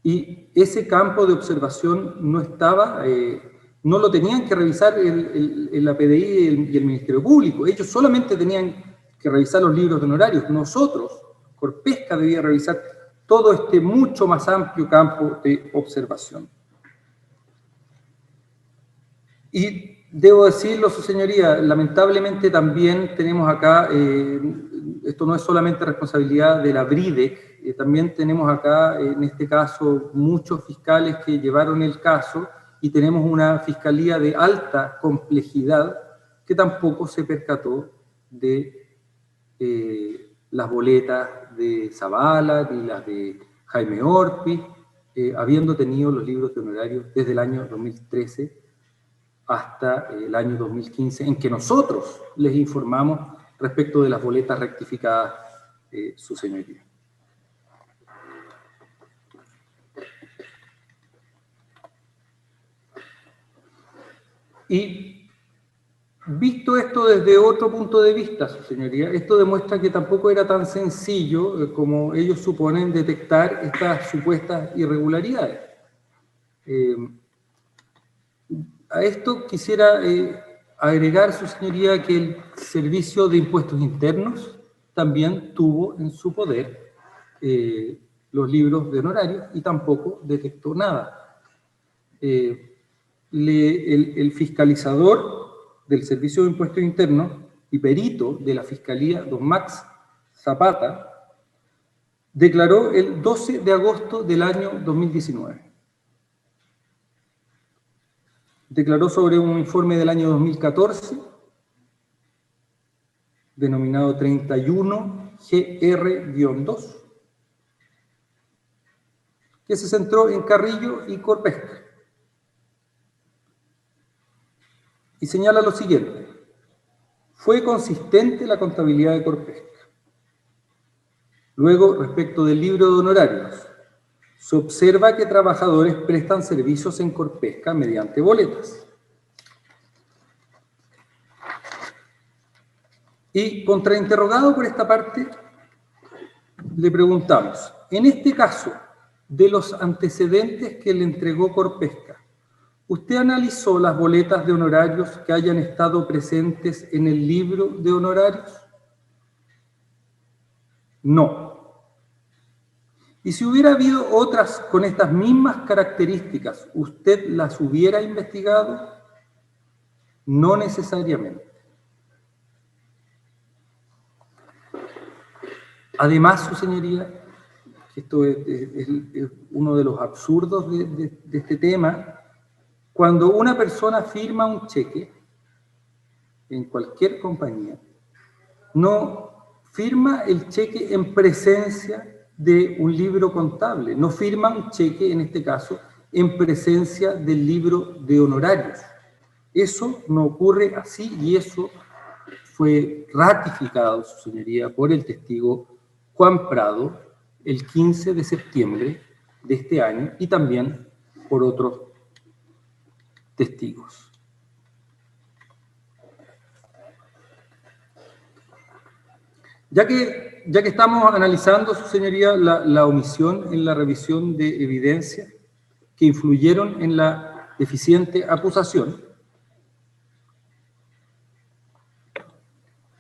S2: Y ese campo de observación no estaba, no lo tenían que revisar la PDI y el Ministerio Público. Ellos solamente tenían que revisar los libros de honorarios. Nosotros, Corpesca, debía revisar todo este mucho más amplio campo de observación. Y debo decirlo, su señoría, lamentablemente también tenemos acá, esto no es solamente responsabilidad de la BRIDEC, también tenemos acá, en este caso, muchos fiscales que llevaron el caso y tenemos una fiscalía de alta complejidad que tampoco se percató de las boletas de Zavala ni las de Jaime Orpi, habiendo tenido los libros de honorarios desde el año 2013 hasta el año 2015, en que nosotros les informamos respecto de las boletas rectificadas, su señoría. Y visto esto desde otro punto de vista, su señoría, esto demuestra que tampoco era tan sencillo como ellos suponen detectar estas supuestas irregularidades. A esto quisiera agregar, su señoría, que el Servicio de Impuestos Internos también tuvo en su poder los libros de honorarios y tampoco detectó nada. El fiscalizador del Servicio de Impuestos Internos y perito de la Fiscalía, don Max Zapata, declaró el 12 de agosto del año 2019. Declaró sobre un informe del año 2014, denominado 31GR-2, que se centró en Carrillo y Corpesca. Y señala lo siguiente: fue consistente la contabilidad de Corpesca. Luego, respecto del libro de honorarios, se observa que trabajadores prestan servicios en Corpesca mediante boletas. Y contrainterrogado por esta parte, le preguntamos, en este caso, de los antecedentes que le entregó Corpesca, ¿usted analizó las boletas de honorarios que hayan estado presentes en el libro de honorarios? No. Y si hubiera habido otras con estas mismas características, ¿usted las hubiera investigado? No necesariamente. Además, su señoría, esto es uno de los absurdos de este tema, cuando una persona firma un cheque en cualquier compañía, no firma el cheque en presencia de un libro contable, no firma un cheque, en este caso, en presencia del libro de honorarios. Eso no ocurre así y eso fue ratificado, su señoría, por el testigo Juan Prado el 15 de septiembre de este año y también por otros testigos. Ya que estamos analizando, su señoría, la omisión en la revisión de evidencia que influyeron en la deficiente acusación,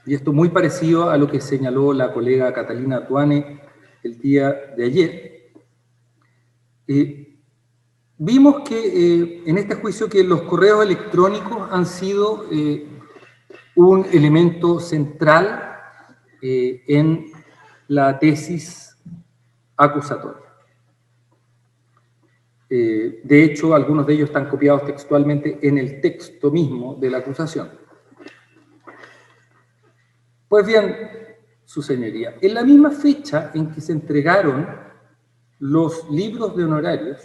S2: y esto muy parecido a lo que señaló la colega Catalina Tuane el día de ayer, vimos que en este juicio que los correos electrónicos han sido un elemento central en la tesis acusatoria. De hecho, algunos de ellos están copiados textualmente en el texto mismo de la acusación. Pues bien, su señoría, en la misma fecha en que se entregaron los libros de honorarios,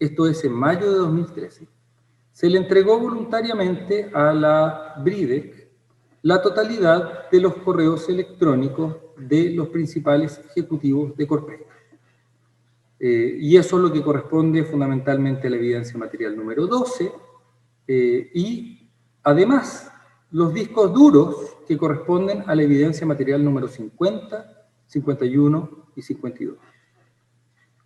S2: esto es en mayo de 2013, se le entregó voluntariamente a la BRIDEC la totalidad de los correos electrónicos de los principales ejecutivos de Corpesca. Y eso es lo que corresponde fundamentalmente a la evidencia material número 12, y además los discos duros que corresponden a la evidencia material número 50, 51 y 52.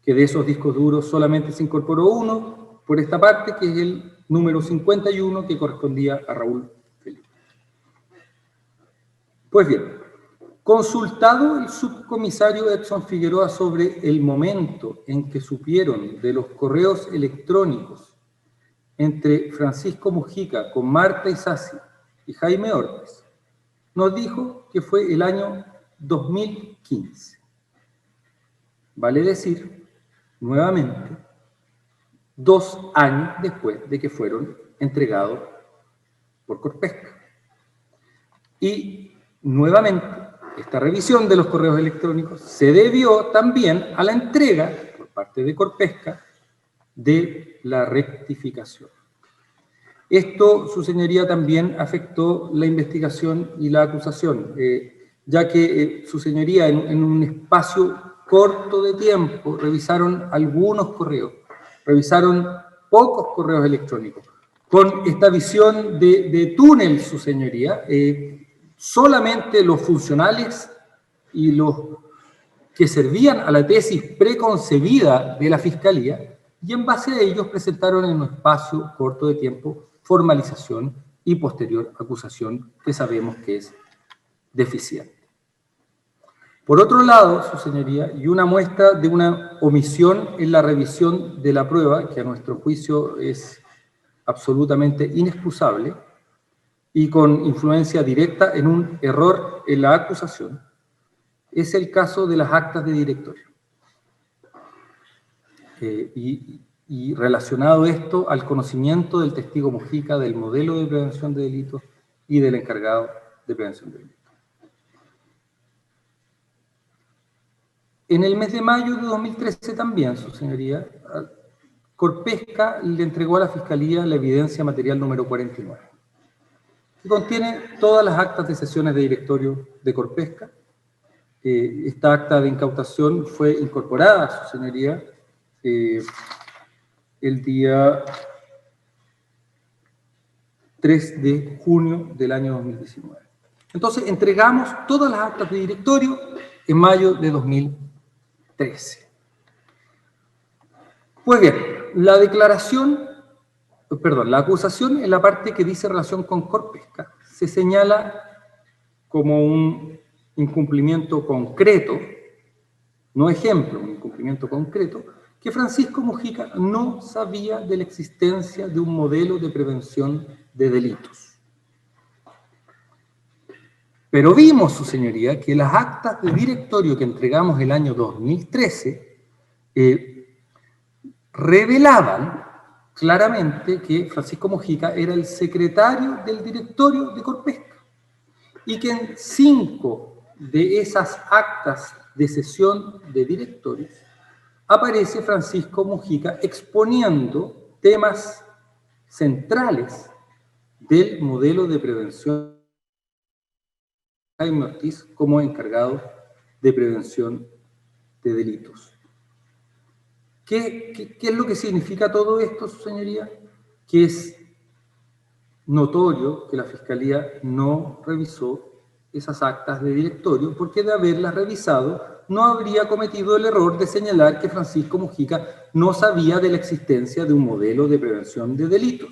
S2: Que de esos discos duros solamente se incorporó uno por esta parte, que es el número 51, que correspondía a Raúl Felipe. Pues bien, consultado el subcomisario Edson Figueroa sobre el momento en que supieron de los correos electrónicos entre Francisco Mujica con Marta Isasi y Jaime Ortiz, nos dijo que fue el año 2015. Vale decir, nuevamente, 2 años después de que fueron entregados por Corpesca. Y nuevamente, esta revisión de los correos electrónicos se debió también a la entrega por parte de Corpesca de la rectificación. Esto, su señoría, también afectó la investigación y la acusación, ya que su señoría en un espacio corto de tiempo revisaron algunos correos, revisaron pocos correos electrónicos. Con esta visión de túnel, su señoría, solamente los funcionales y los que servían a la tesis preconcebida de la Fiscalía, y en base a ellos presentaron en un espacio corto de tiempo formalización y posterior acusación que sabemos que es deficiente. Por otro lado, su señoría, y una muestra de una omisión en la revisión de la prueba, que a nuestro juicio es absolutamente inexcusable y con influencia directa en un error en la acusación, es el caso de las actas de directorio. Y relacionado esto al conocimiento del testigo Mujica del modelo de prevención de delitos y del encargado de prevención de delitos. En el mes de mayo de 2013 también, su señoría, Corpesca le entregó a la Fiscalía la evidencia material número 49, que contiene todas las actas de sesiones de directorio de Corpesca. Esta acta de incautación fue incorporada, su señoría, el día 3 de junio del año 2019. Entonces, entregamos todas las actas de directorio en mayo de 2013. Pues bien, la acusación en la parte que dice relación con Corpesca se señala como un incumplimiento concreto no ejemplo, un incumplimiento concreto, que Francisco Mujica no sabía de la existencia de un modelo de prevención de delitos. Pero vimos, su señoría, que las actas de directorio que entregamos el año 2013 revelaban claramente que Francisco Mujica era el secretario del directorio de Corpesca y que en 5 de esas actas de sesión de directorios aparece Francisco Mujica exponiendo temas centrales del modelo de prevención de Jaime Ortiz como encargado de prevención de delitos. ¿Qué es lo que significa todo esto, su señoría? Que es notorio que la Fiscalía no revisó esas actas de directorio, porque de haberlas revisado no habría cometido el error de señalar que Francisco Mujica no sabía de la existencia de un modelo de prevención de delitos.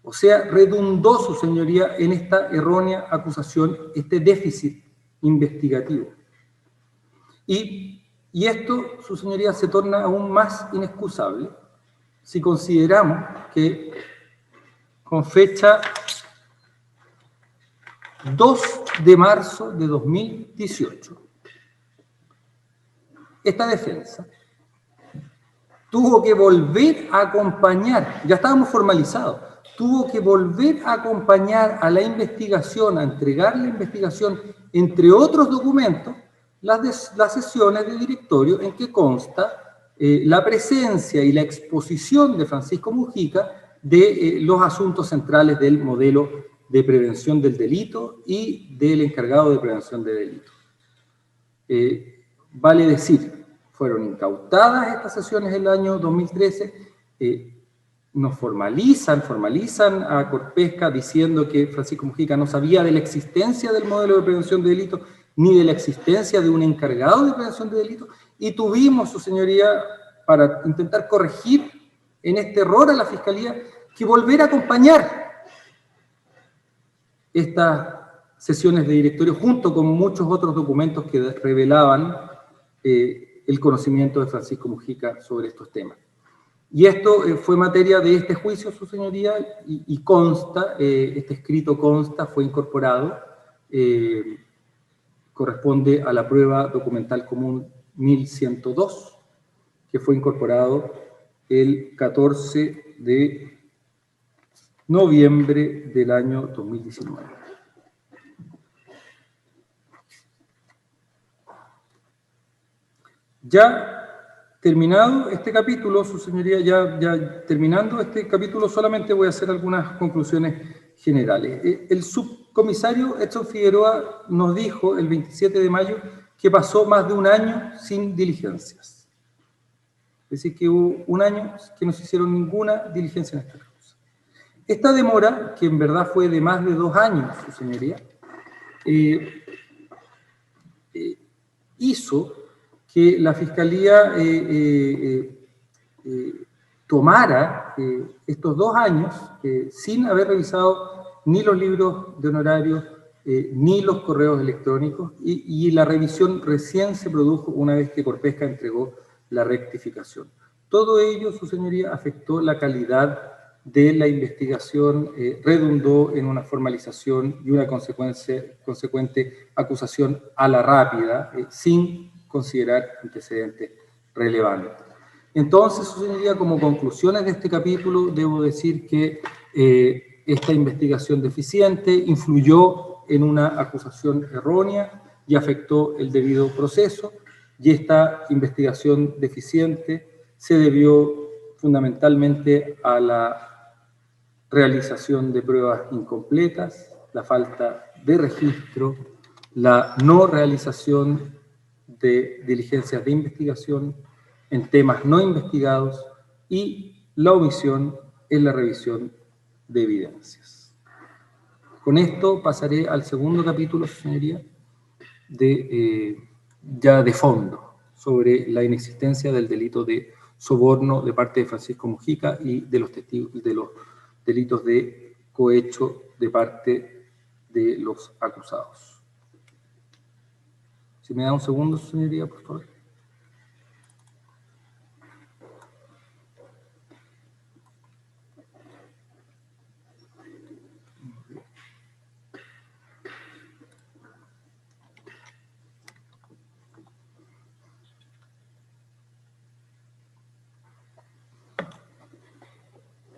S2: O sea, redundó, su señoría, en esta errónea acusación, este déficit investigativo. Y esto, su señoría, se torna aún más inexcusable si consideramos que con fecha 2 de marzo de 2018, esta defensa tuvo que volver a acompañar, ya estábamos formalizados, tuvo que volver a acompañar a la investigación, a entregar la investigación, entre otros documentos, las sesiones de directorio en que consta la presencia y la exposición de Francisco Mujica de los asuntos centrales del modelo de prevención del delito y del encargado de prevención de delitos. Vale decir, fueron incautadas estas sesiones en el año 2013, nos formalizan a Corpesca diciendo que Francisco Mujica no sabía de la existencia del modelo de prevención de delitos ni de la existencia de un encargado de prevención de delitos, y tuvimos, su señoría, para intentar corregir en este error a la Fiscalía, que volver a acompañar estas sesiones de directorio junto con muchos otros documentos que revelaban el conocimiento de Francisco Mujica sobre estos temas. Y esto fue materia de este juicio, su señoría, y consta, este escrito consta, fue incorporado, corresponde a la prueba documental común 1102, que fue incorporado el 14 de noviembre del año 2019. Ya terminado este capítulo, su señoría, ya terminando este capítulo, solamente voy a hacer algunas conclusiones generales. El subcomisario Edson Figueroa nos dijo el 27 de mayo que pasó más de un año sin diligencias. Es decir, que hubo un año que no se hicieron ninguna diligencia en esta causa. Esta demora, que en verdad fue de más de 2 años, su señoría, hizo que la Fiscalía tomara estos 2 años sin haber revisado ni los libros de honorarios ni los correos electrónicos, y la revisión recién se produjo una vez que Corpesca entregó la rectificación. Todo ello, su señoría, afectó la calidad de la investigación, redundó en una formalización y una consecuente acusación a la rápida, sin considerar antecedentes relevantes. Entonces, su señoría, como conclusiones de este capítulo, debo decir que esta investigación deficiente influyó en una acusación errónea y afectó el debido proceso, y esta investigación deficiente se debió fundamentalmente a la realización de pruebas incompletas, la falta de registro, la no realización de diligencias de investigación en temas no investigados y la omisión en la revisión de evidencias. Con esto pasaré al segundo capítulo, señoría, ya de fondo, sobre la inexistencia del delito de soborno de parte de Francisco Mujica y de los testigos, de los delitos de cohecho de parte de los acusados. Si me da un segundo, señoría, por favor.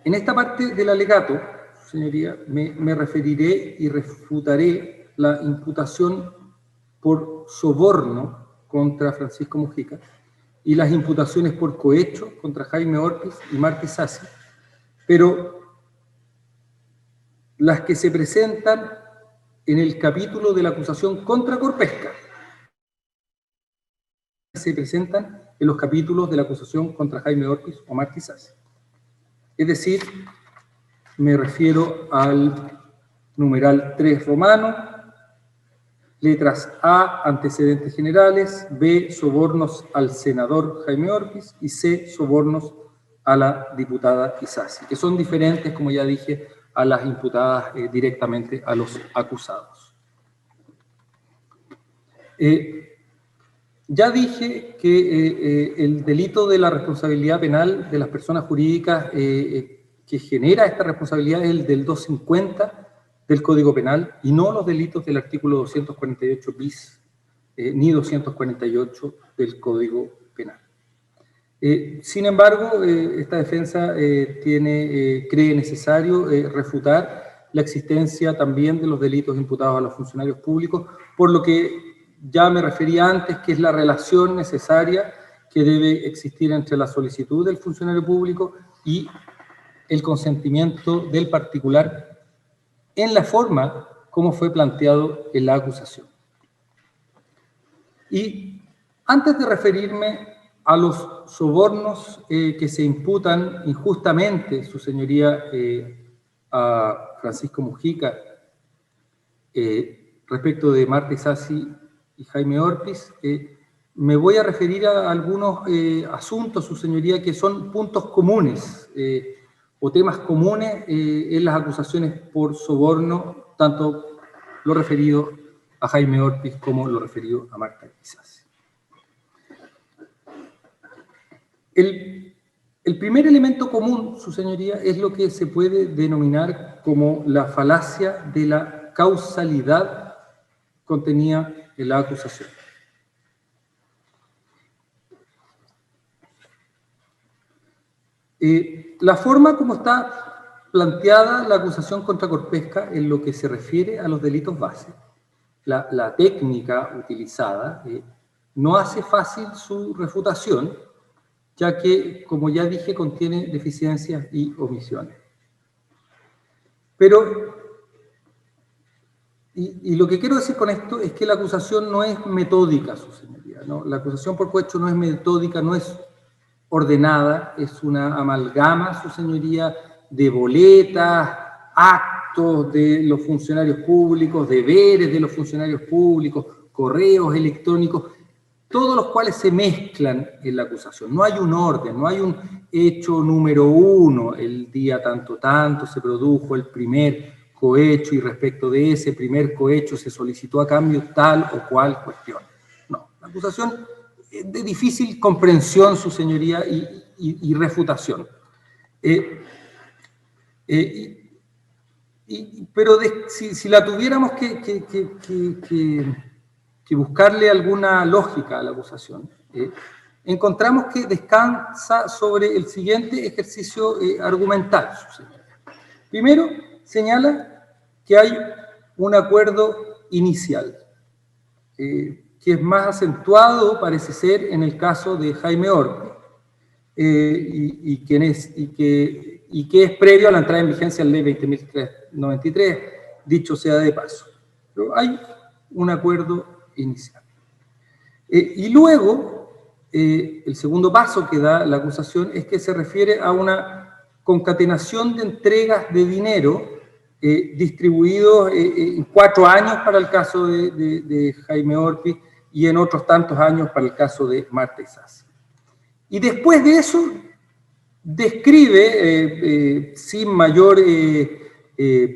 S2: En esta parte del alegato, señoría, me referiré y refutaré la imputación por soborno contra Francisco Mujica y las imputaciones por cohecho contra Jaime Orpiz y Marta Isasi, pero las que se presentan en el capítulo de la acusación contra Corpesca se presentan en los capítulos de la acusación contra Jaime Orpiz o Marta Isasi. Es decir, me refiero al numeral 3 romano, letras A, antecedentes generales, B, sobornos al senador Jaime Orpiz, y C, sobornos a la diputada Isasi, que son diferentes, como ya dije, a las imputadas directamente a los acusados. Ya dije que el delito de la responsabilidad penal de las personas jurídicas que genera esta responsabilidad es el del 250 del Código Penal y no los delitos del artículo 248 bis ni 248 del Código Penal. Sin embargo, esta defensa cree necesario refutar la existencia también de los delitos imputados a los funcionarios públicos, por lo que ya me refería antes, que es la relación necesaria que debe existir entre la solicitud del funcionario público y el consentimiento del particular en la forma como fue planteado en la acusación. Y antes de referirme a los sobornos que se imputan injustamente, su señoría, a Francisco Mujica, respecto de Marta Isasi y Jaime Orpiz, me voy a referir a algunos asuntos, su señoría, que son puntos comunes o temas comunes en las acusaciones por soborno, tanto lo referido a Jaime Orpiz como lo referido a Marta Isasi. El primer elemento común, su señoría, es lo que se puede denominar como la falacia de la causalidad contenida en la acusación. La forma como está planteada la acusación contra Corpesca en lo que se refiere a los delitos base, la técnica utilizada no hace fácil su refutación, ya que, como ya dije, contiene deficiencias y omisiones. Pero, y lo que quiero decir con esto es que la acusación no es metódica, su señoría, ¿no? La acusación por cohecho no es metódica, no es ordenada, es una amalgama, su señoría, de boletas, actos de los funcionarios públicos, deberes de los funcionarios públicos, correos electrónicos, todos los cuales se mezclan en la acusación. No hay un orden, no hay un hecho número 1, el día tanto se produjo el primer cohecho y respecto de ese primer cohecho se solicitó a cambio tal o cual cuestión. No, la acusación es de difícil comprensión, su señoría, y refutación. Pero si la tuviéramos que buscarle alguna lógica a la acusación, encontramos que descansa sobre el siguiente ejercicio argumental. Primero, señala que hay un acuerdo inicial, que es más acentuado, parece ser, en el caso de Jaime Orpiz, y que es previo a la entrada en vigencia de la Ley 20.393, dicho sea de paso. Pero hay un acuerdo inicial. Y luego, el segundo paso que da la acusación es que se refiere a una concatenación de entregas de dinero distribuidos en 4 años para el caso de Jaime Orpiz y en otros tantos años para el caso de Marta Isasi. Y después de eso describe sin mayor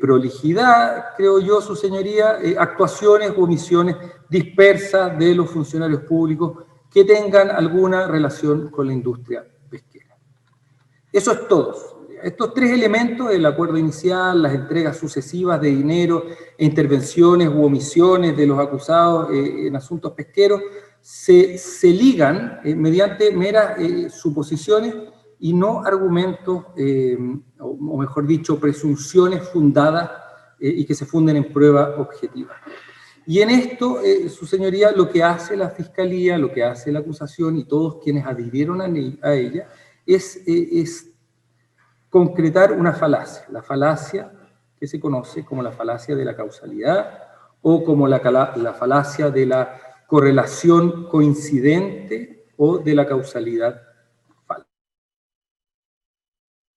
S2: prolijidad, creo yo, su señoría, actuaciones o omisiones dispersas de los funcionarios públicos que tengan alguna relación con la industria pesquera. Eso es todo. Estos tres elementos, el acuerdo inicial, las entregas sucesivas de dinero e intervenciones u omisiones de los acusados en asuntos pesqueros, se ligan mediante meras suposiciones y no argumentos, o mejor dicho, presunciones fundadas y que se funden en prueba objetiva. Y en esto, su señoría, lo que hace la Fiscalía, lo que hace la acusación y todos quienes adhirieron a ella, es concretar una falacia, la falacia que se conoce como la falacia de la causalidad o como la falacia de la correlación coincidente o de la causalidad falsa.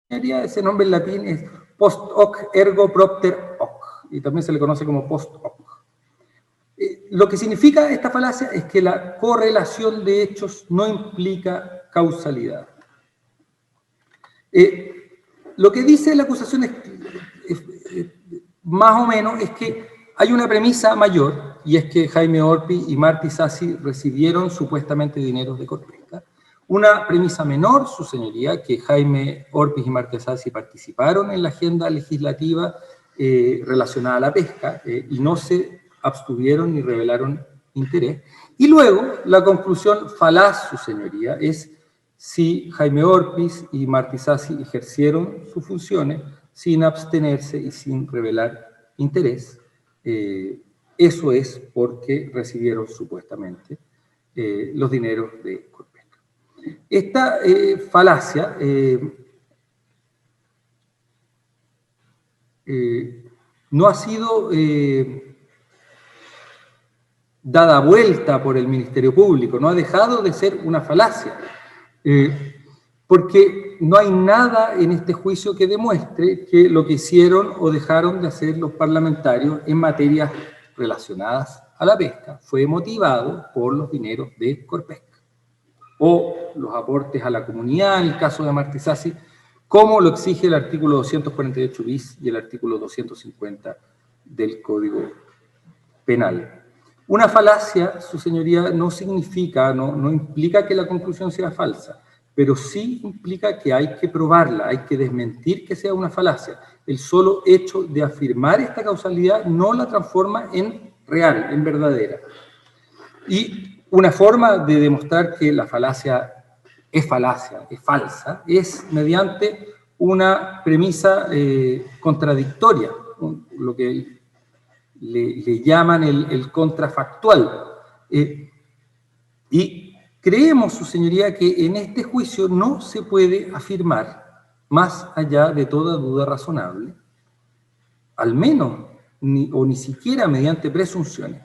S2: Ese nombre en latín es post hoc ergo propter hoc, y también se le conoce como post hoc. Lo que significa esta falacia es que la correlación de hechos no implica causalidad. Lo que dice la acusación más o menos es que hay una premisa mayor, y es que Jaime Orpis y Martí Sassi recibieron supuestamente dineros de Corpesca. Una premisa menor, su señoría, que Jaime Orpis y Martí Sassi participaron en la agenda legislativa relacionada a la pesca y no se abstuvieron ni revelaron interés. Y luego, la conclusión falaz, su señoría, es si Jaime Orpis y Martí Sassi ejercieron sus funciones sin abstenerse y sin revelar interés. Eso es porque recibieron supuestamente los dineros de Corpesca. Esta falacia no ha sido dada vuelta por el Ministerio Público, no ha dejado de ser una falacia, porque no hay nada en este juicio que demuestre que lo que hicieron o dejaron de hacer los parlamentarios en materias relacionadas a la pesca fue motivado por los dineros de Corpesca o los aportes a la comunidad, en el caso de Martí Sassi, como lo exige el artículo 248 bis y el artículo 250 del Código Penal. Una falacia, su señoría, no significa, no implica que la conclusión sea falsa, pero sí implica que hay que probarla, hay que desmentir que sea una falacia. El solo hecho de afirmar esta causalidad no la transforma en real, en verdadera. Y una forma de demostrar que la falacia, es falsa, es mediante una premisa contradictoria, lo que le llaman el contrafactual. Y creemos, su señoría, que en este juicio no se puede afirmar, más allá de toda duda razonable, al menos ni siquiera mediante presunciones,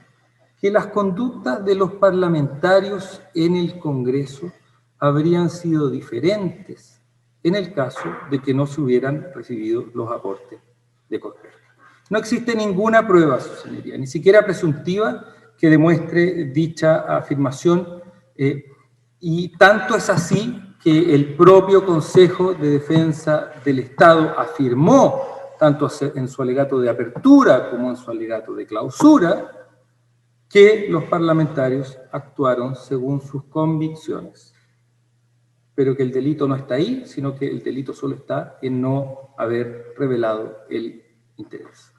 S2: que las conductas de los parlamentarios en el Congreso habrían sido diferentes en el caso de que no se hubieran recibido los aportes de Corpesca. No existe ninguna prueba, su señoría, ni siquiera presuntiva, que demuestre dicha afirmación, y tanto es así que el propio Consejo de Defensa del Estado afirmó, tanto en su alegato de apertura como en su alegato de clausura, que los parlamentarios actuaron según sus convicciones, pero que el delito no está ahí, sino que el delito solo está en no haber revelado el interés.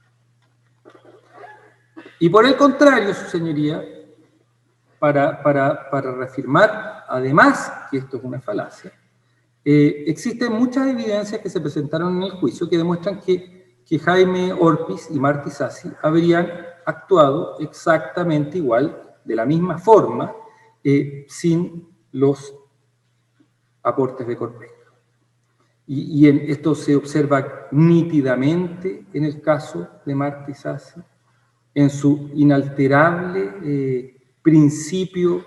S2: Y por el contrario, su señoría, para reafirmar, además que esto es una falacia, existen muchas evidencias que se presentaron en el juicio que demuestran que Jaime Orpis y Martí Sassi habrían actuado exactamente igual, de la misma forma, sin los aportes de Corpesca. Y esto se observa nítidamente en el caso de Martí Sassi, en su inalterable principio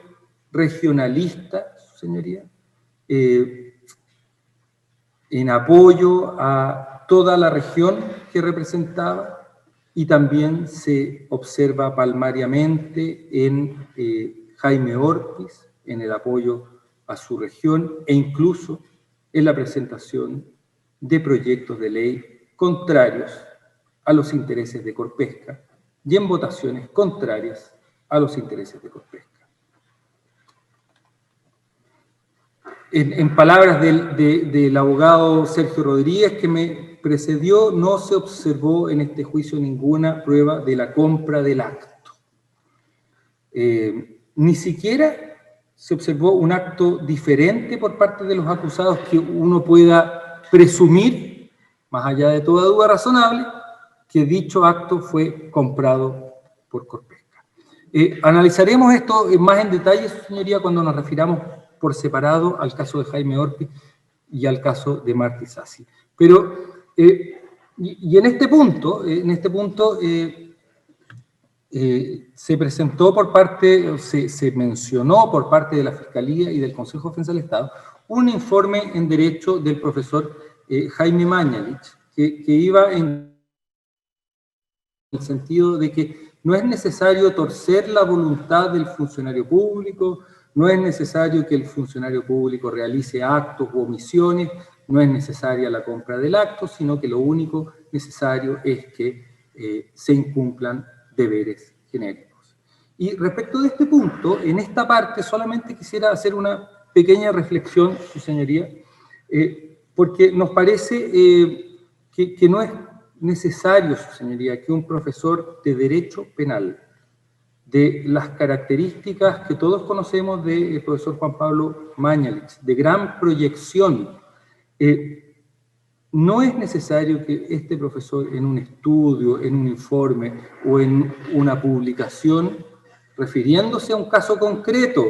S2: regionalista, su señoría, en apoyo a toda la región que representaba, y también se observa palmariamente en Jaime Orpis, en el apoyo a su región, e incluso en la presentación de proyectos de ley contrarios a los intereses de Corpesca y en votaciones contrarias a los intereses de Corpesca. En palabras del abogado Sergio Rodríguez, que me precedió, no se observó en este juicio ninguna prueba de la compra del acto. Ni siquiera se observó un acto diferente por parte de los acusados que uno pueda presumir, más allá de toda duda razonable, que dicho acto fue comprado por Corpesca. Analizaremos esto más en detalle, su señoría, cuando nos refiramos por separado al caso de Jaime Orpi y al caso de Martí Sassi. Pero, y en este punto, se presentó por parte, se mencionó por parte de la Fiscalía y del Consejo de Defensa del Estado un informe en derecho del profesor Jaime Mañalich, que iba en el sentido de que no es necesario torcer la voluntad del funcionario público, no es necesario que el funcionario público realice actos u omisiones, no es necesaria la compra del acto, sino que lo único necesario es que se incumplan deberes genéricos. Y respecto de este punto, en esta parte solamente quisiera hacer una pequeña reflexión, su señoría, porque nos parece que no es necesario, su señoría, que un profesor de Derecho Penal, de las características que todos conocemos del profesor Juan Pablo Mañalich, de gran proyección, no es necesario que este profesor en un estudio, en un informe o en una publicación, refiriéndose a un caso concreto,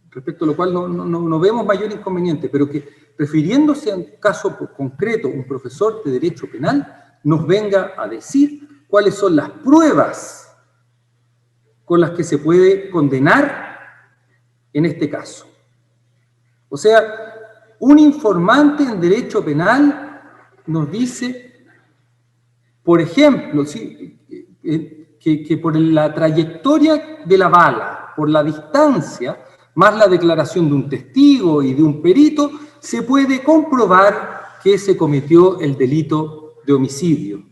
S2: respecto a lo cual no vemos mayor inconveniente, pero que refiriéndose a un caso concreto, un profesor de Derecho Penal, nos venga a decir cuáles son las pruebas con las que se puede condenar en este caso. O sea, un informante en derecho penal nos dice, por ejemplo, ¿sí? que por la trayectoria de la bala, por la distancia, más la declaración de un testigo y de un perito, se puede comprobar que se cometió el delito de homicidio.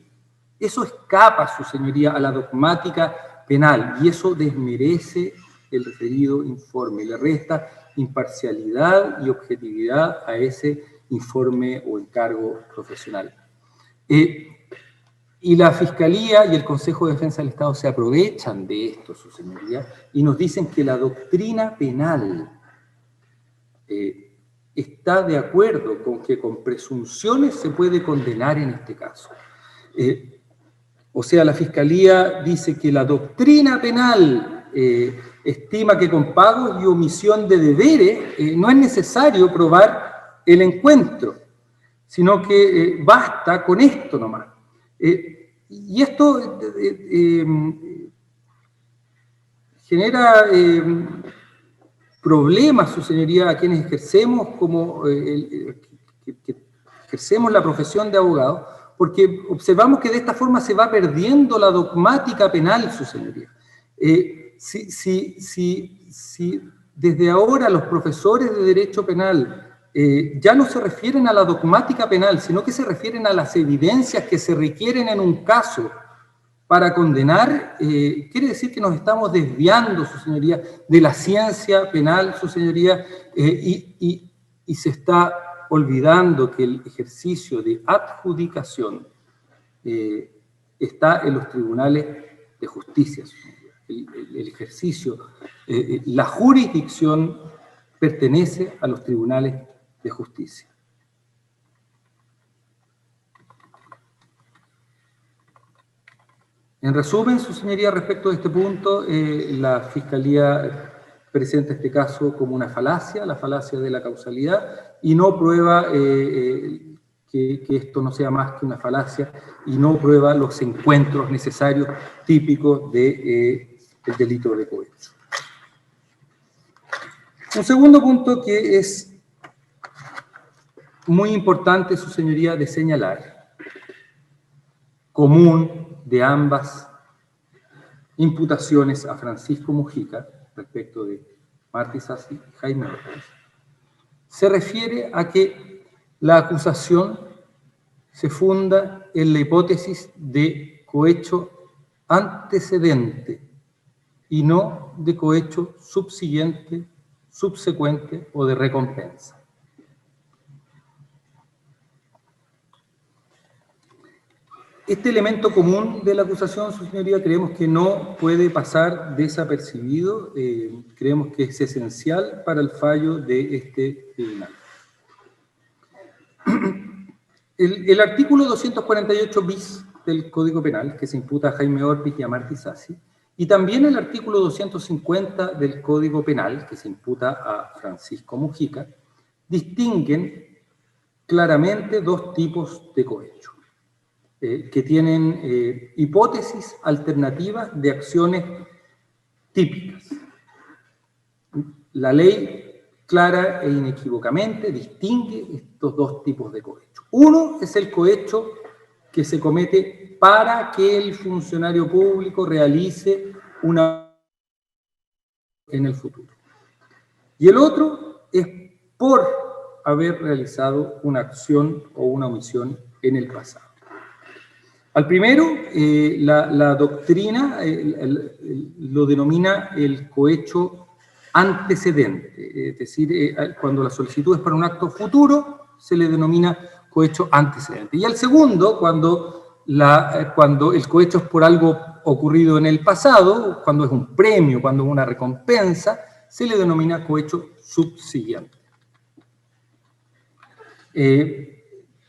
S2: Eso escapa, su señoría, a la dogmática penal, y eso desmerece el referido informe, le resta imparcialidad y objetividad a ese informe o encargo profesional. Y la Fiscalía y el Consejo de Defensa del Estado se aprovechan de esto, su señoría, y nos dicen que la doctrina penal está de acuerdo con que con presunciones se puede condenar en este caso. O sea, la Fiscalía dice que la doctrina penal estima que con pagos y omisión de deberes no es necesario probar el encuentro, sino que basta con esto nomás. Y esto genera problemas, su señoría, a quienes ejercemos que ejercemos la profesión de abogado, porque observamos que de esta forma se va perdiendo la dogmática penal, su señoría. Si desde ahora los profesores de Derecho Penal ya no se refieren a la dogmática penal, sino que se refieren a las evidencias que se requieren en un caso para condenar, quiere decir que nos estamos desviando, su señoría, de la ciencia penal, su señoría, y se está olvidando que el ejercicio de adjudicación está en los tribunales de justicia, su señoría. El ejercicio, la jurisdicción pertenece a los tribunales de justicia. En resumen, su señoría, respecto de este punto, la Fiscalía presenta este caso como una falacia, la falacia de la causalidad, y no prueba que esto no sea más que una falacia, y no prueba los encuentros necesarios típicos del delito de cohecho. Un segundo punto que es muy importante, su señoría, de señalar, común de ambas imputaciones a Francisco Mujica respecto de Martí Sassi y Jaime Orpi, se refiere a que la acusación se funda en la hipótesis de cohecho antecedente y no de cohecho subsiguiente, subsecuente o de recompensa. Este elemento común de la acusación, su señoría, creemos que no puede pasar desapercibido, creemos que es esencial para el fallo de este tribunal. El artículo 248 bis del Código Penal, que se imputa a Jaime Orpik y a Martí Sassi, y también el artículo 250 del Código Penal, que se imputa a Francisco Mujica, distinguen claramente dos tipos de cohecho, que tienen hipótesis alternativas de acciones típicas. La ley clara e inequívocamente distingue estos dos tipos de cohecho. Uno es el cohecho que se comete para que el funcionario público realice una en el futuro. Y el otro es por haber realizado una acción o una omisión en el pasado. Al primero, la doctrina lo denomina el cohecho antecedente, es decir, cuando la solicitud es para un acto futuro, se le denomina cohecho antecedente. Y al segundo, cuando el cohecho es por algo ocurrido en el pasado, cuando es un premio, cuando es una recompensa, se le denomina cohecho subsiguiente.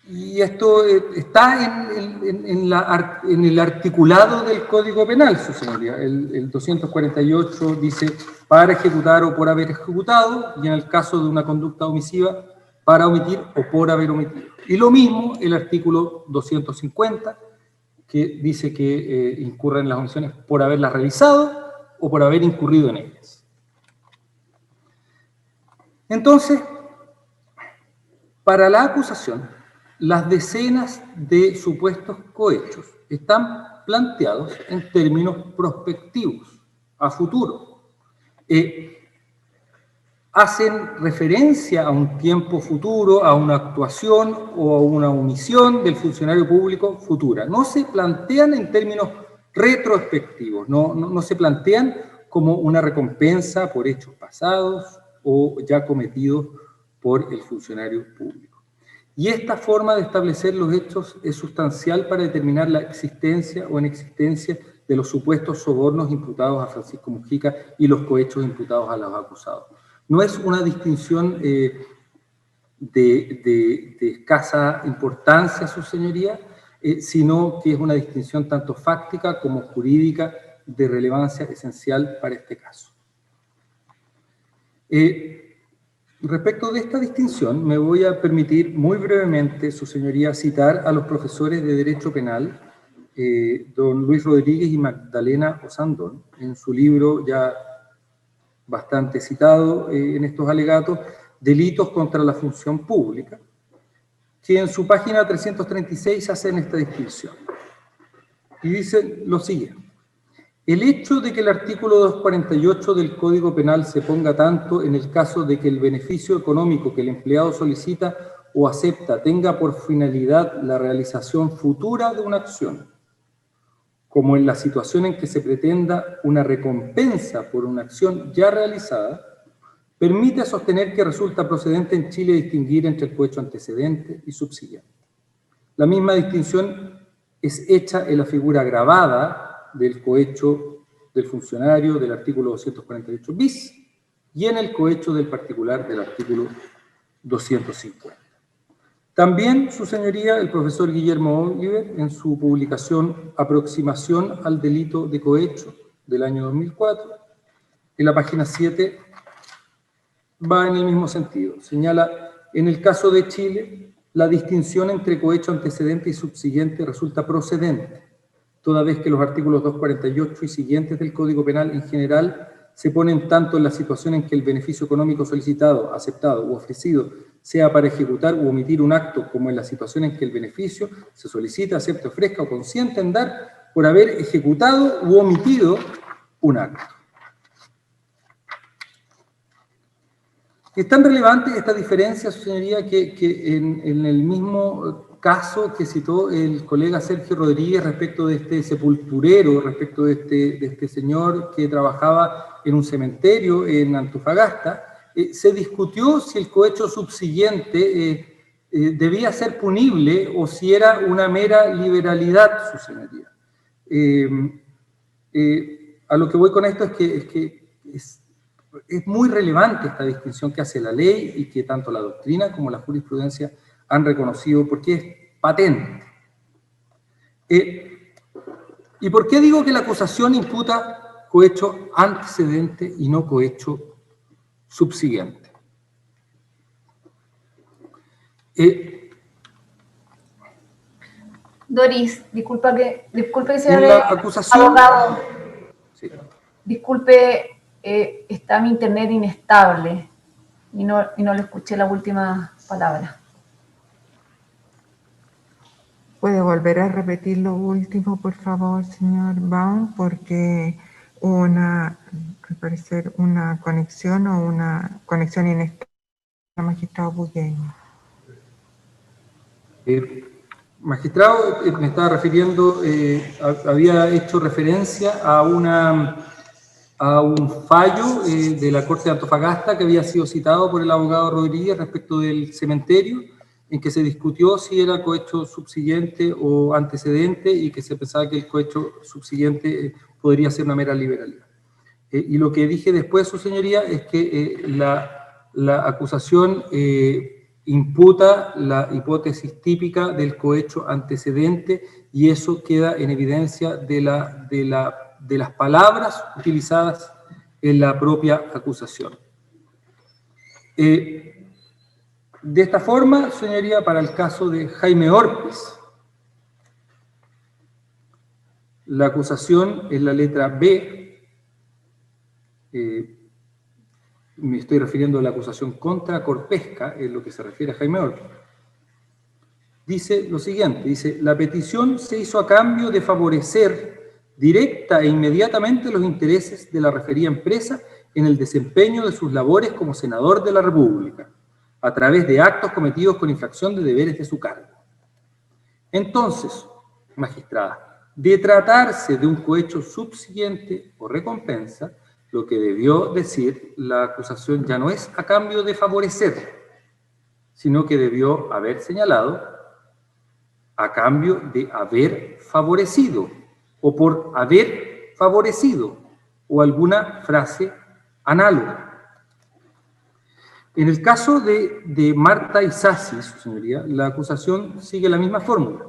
S2: Y esto está en el articulado del Código Penal, su señoría. El 248 dice para ejecutar o por haber ejecutado, y en el caso de una conducta omisiva, para omitir o por haber omitido. Y lo mismo el artículo 250, que dice que incurren las omisiones por haberlas realizado o por haber incurrido en ellas. Entonces, para la acusación, las decenas de supuestos cohechos están planteados en términos prospectivos, a futuro. Hacen referencia a un tiempo futuro, a una actuación o a una omisión del funcionario público futura. No se plantean en términos retrospectivos, no se plantean como una recompensa por hechos pasados o ya cometidos por el funcionario público. Y esta forma de establecer los hechos es sustancial para determinar la existencia o inexistencia de los supuestos sobornos imputados a Francisco Mujica y los cohechos imputados a los acusados. No es una distinción de escasa importancia, su señoría, sino que es una distinción tanto fáctica como jurídica de relevancia esencial para este caso. Respecto de esta distinción, me voy a permitir muy brevemente, su señoría, citar a los profesores de Derecho Penal, don Luis Rodríguez y Magdalena Osandón, en su libro ya bastante citado en estos alegatos, Delitos contra la Función Pública, que en su página 336 hacen esta distinción. Y dicen lo siguiente: el hecho de que el artículo 248 del Código Penal se ponga tanto en el caso de que el beneficio económico que el empleado solicita o acepta tenga por finalidad la realización futura de una acción, como en la situación en que se pretenda una recompensa por una acción ya realizada, permite sostener que resulta procedente en Chile distinguir entre el cohecho antecedente y subsiguiente. La misma distinción es hecha en la figura agravada del cohecho del funcionario del artículo 248 bis y en el cohecho del particular del artículo 250. También, su señoría, el profesor Guillermo Oliver, en su publicación Aproximación al delito de cohecho del año 2004, en la página 7, va en el mismo sentido. Señala, en el caso de Chile, la distinción entre cohecho antecedente y subsiguiente resulta procedente, toda vez que los artículos 248 y siguientes del Código Penal en general se ponen tanto en la situación en que el beneficio económico solicitado, aceptado u ofrecido sea para ejecutar u omitir un acto, como en la situación en que el beneficio se solicita, acepta, ofrezca o consiente en dar por haber ejecutado u omitido un acto. Es tan relevante esta diferencia, su señoría, que en el mismo caso que citó el colega Sergio Rodríguez respecto de este sepulturero, respecto de este señor que trabajaba en un cementerio en Antofagasta, se discutió si el cohecho subsiguiente debía ser punible o si era una mera liberalidad, su señoría. A lo que voy con esto es que es muy relevante esta distinción que hace la ley y que tanto la doctrina como la jurisprudencia han reconocido porque es patente. ¿Y por qué digo que la acusación imputa cohecho antecedente y no cohecho subsiguiente?
S3: Doris, disculpe que sea
S2: En la acusación,
S3: abogado.
S2: Sí.
S3: Disculpe, está mi internet inestable y no le escuché la última palabra.
S1: ¿Puede volver a repetir lo último, por favor, señor Baum? Porque hubo al parecer, una conexión inestable con el magistrado Bugueño.
S2: Magistrado, me estaba refiriendo, había hecho referencia a un fallo de la Corte de Antofagasta que había sido citado por el abogado Rodríguez respecto del cementerio, en que se discutió si era cohecho subsiguiente o antecedente y que se pensaba que el cohecho subsiguiente podría ser una mera liberalidad. Y lo que dije después, su señoría, es que la acusación imputa la hipótesis típica del cohecho antecedente y eso queda en evidencia de las palabras utilizadas en la propia acusación. De esta forma, señoría, para el caso de Jaime Orpiz, la acusación es la letra B, me estoy refiriendo a la acusación contra Corpesca, en lo que se refiere a Jaime Orpiz. Dice lo siguiente, dice, la petición se hizo a cambio de favorecer directa e inmediatamente los intereses de la referida empresa en el desempeño de sus labores como senador de la República, a través de actos cometidos con infracción de deberes de su cargo. Entonces, magistrada, de tratarse de un cohecho subsiguiente o recompensa, lo que debió decir la acusación ya no es a cambio de favorecer, sino que debió haber señalado a cambio de haber favorecido o por haber favorecido o alguna frase análoga. En el caso de Marta Isasi, su señoría, la acusación sigue la misma fórmula.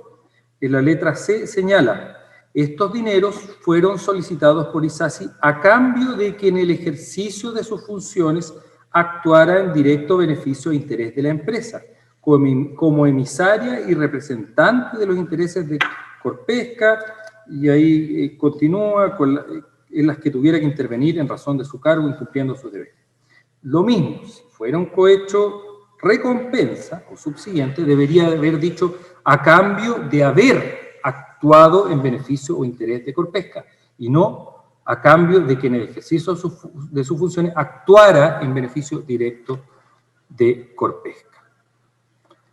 S2: En la letra C señala, estos dineros fueron solicitados por Isasi a cambio de que en el ejercicio de sus funciones actuara en directo beneficio e interés de la empresa, como emisaria y representante de los intereses de Corpesca, y ahí continúa en las que tuviera que intervenir en razón de su cargo, incumpliendo sus deberes. Lo mismo, si fuera un cohecho recompensa o subsiguiente, debería haber dicho a cambio de haber actuado en beneficio o interés de Corpesca, y no a cambio de que en el ejercicio de sus funciones actuara en beneficio directo de Corpesca.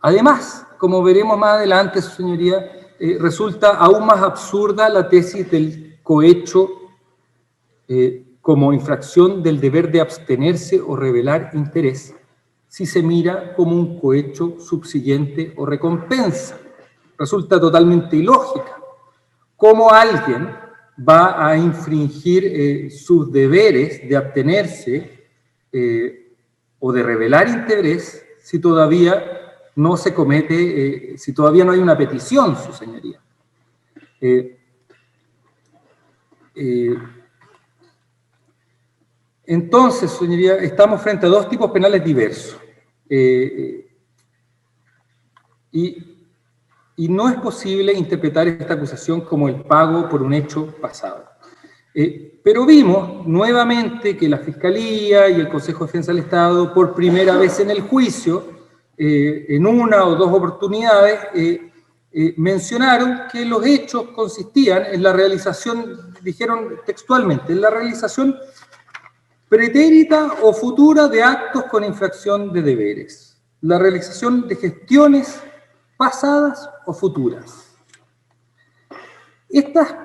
S2: Además, como veremos más adelante, su señoría, resulta aún más absurda la tesis del cohecho como infracción del deber de abstenerse o revelar interés, si se mira como un cohecho subsiguiente o recompensa. Resulta totalmente ilógica. ¿Cómo alguien va a infringir sus deberes de abstenerse o de revelar interés si todavía no se comete, si todavía no hay una petición, su señoría? Entonces, señoría, estamos frente a dos tipos penales diversos. Y no es posible interpretar esta acusación como el pago por un hecho pasado. Pero vimos nuevamente que la Fiscalía y el Consejo de Defensa del Estado, por primera vez en el juicio, en una o dos oportunidades, mencionaron que los hechos consistían en la realización, dijeron textualmente, en la realización pretérita o futura de actos con infracción de deberes, la realización de gestiones pasadas o futuras. Estas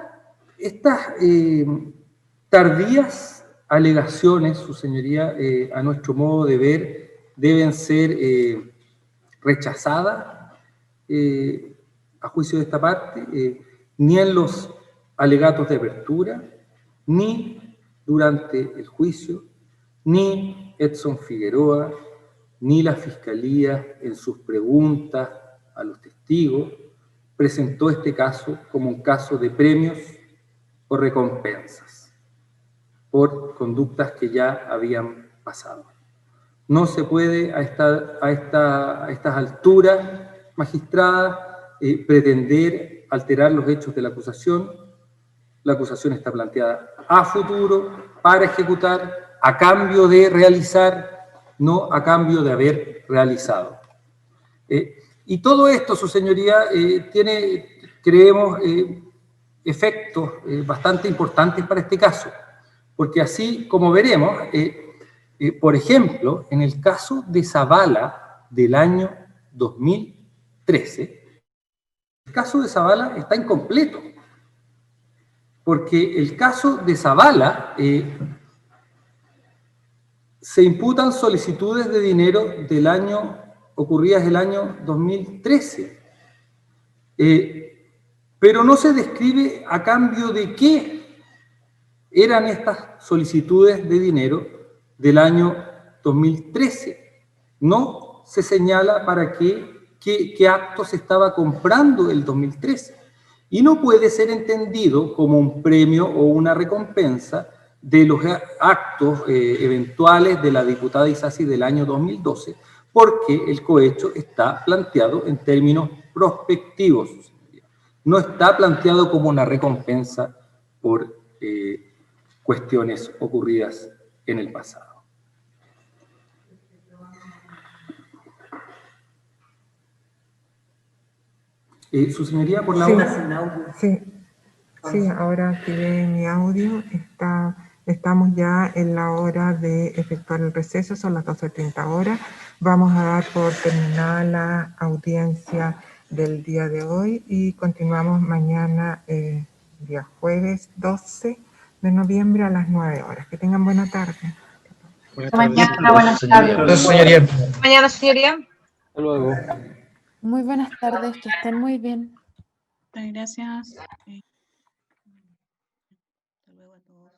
S2: tardías alegaciones, su señoría, a nuestro modo de ver, deben ser rechazadas a juicio de esta parte, ni en los alegatos de apertura, ni durante el juicio, ni Edson Figueroa, ni la Fiscalía en sus preguntas a los testigos presentó este caso como un caso de premios o recompensas por conductas que ya habían pasado. No se puede a estas alturas, magistrada, pretender alterar los hechos de la acusación. La acusación está planteada a futuro, para ejecutar, a cambio de realizar, no a cambio de haber realizado. Y todo esto, su señoría, tiene, creemos, efectos bastante importantes para este caso, porque así como veremos, por ejemplo, en el caso de Zavala del año 2013, el caso de Zavala está incompleto, porque el caso de Zavala se imputan solicitudes de dinero del año, ocurridas el año 2013, pero no se describe a cambio de qué eran estas solicitudes de dinero del año 2013. No se señala para qué acto se estaba comprando el 2013. Y no puede ser entendido como un premio o una recompensa de los actos eventuales de la diputada Isasi del año 2012, porque el cohecho está planteado en términos prospectivos. No está planteado como una recompensa por cuestiones ocurridas en el pasado. Su señoría, por la hora sin audio.
S1: Sí, ahora activé mi audio. Estamos ya en la hora de efectuar el receso, son las 12:30 horas. Vamos a dar por terminada la audiencia del día de hoy y continuamos mañana, día jueves 12 de noviembre a las 9 horas. Que tengan buena tarde.
S3: Mañana, buenas tardes.
S4: Señoría.
S5: Mañana, señoría.
S4: Hasta luego.
S6: Muy buenas tardes, que estén muy bien.
S5: Gracias. Hasta luego a todos.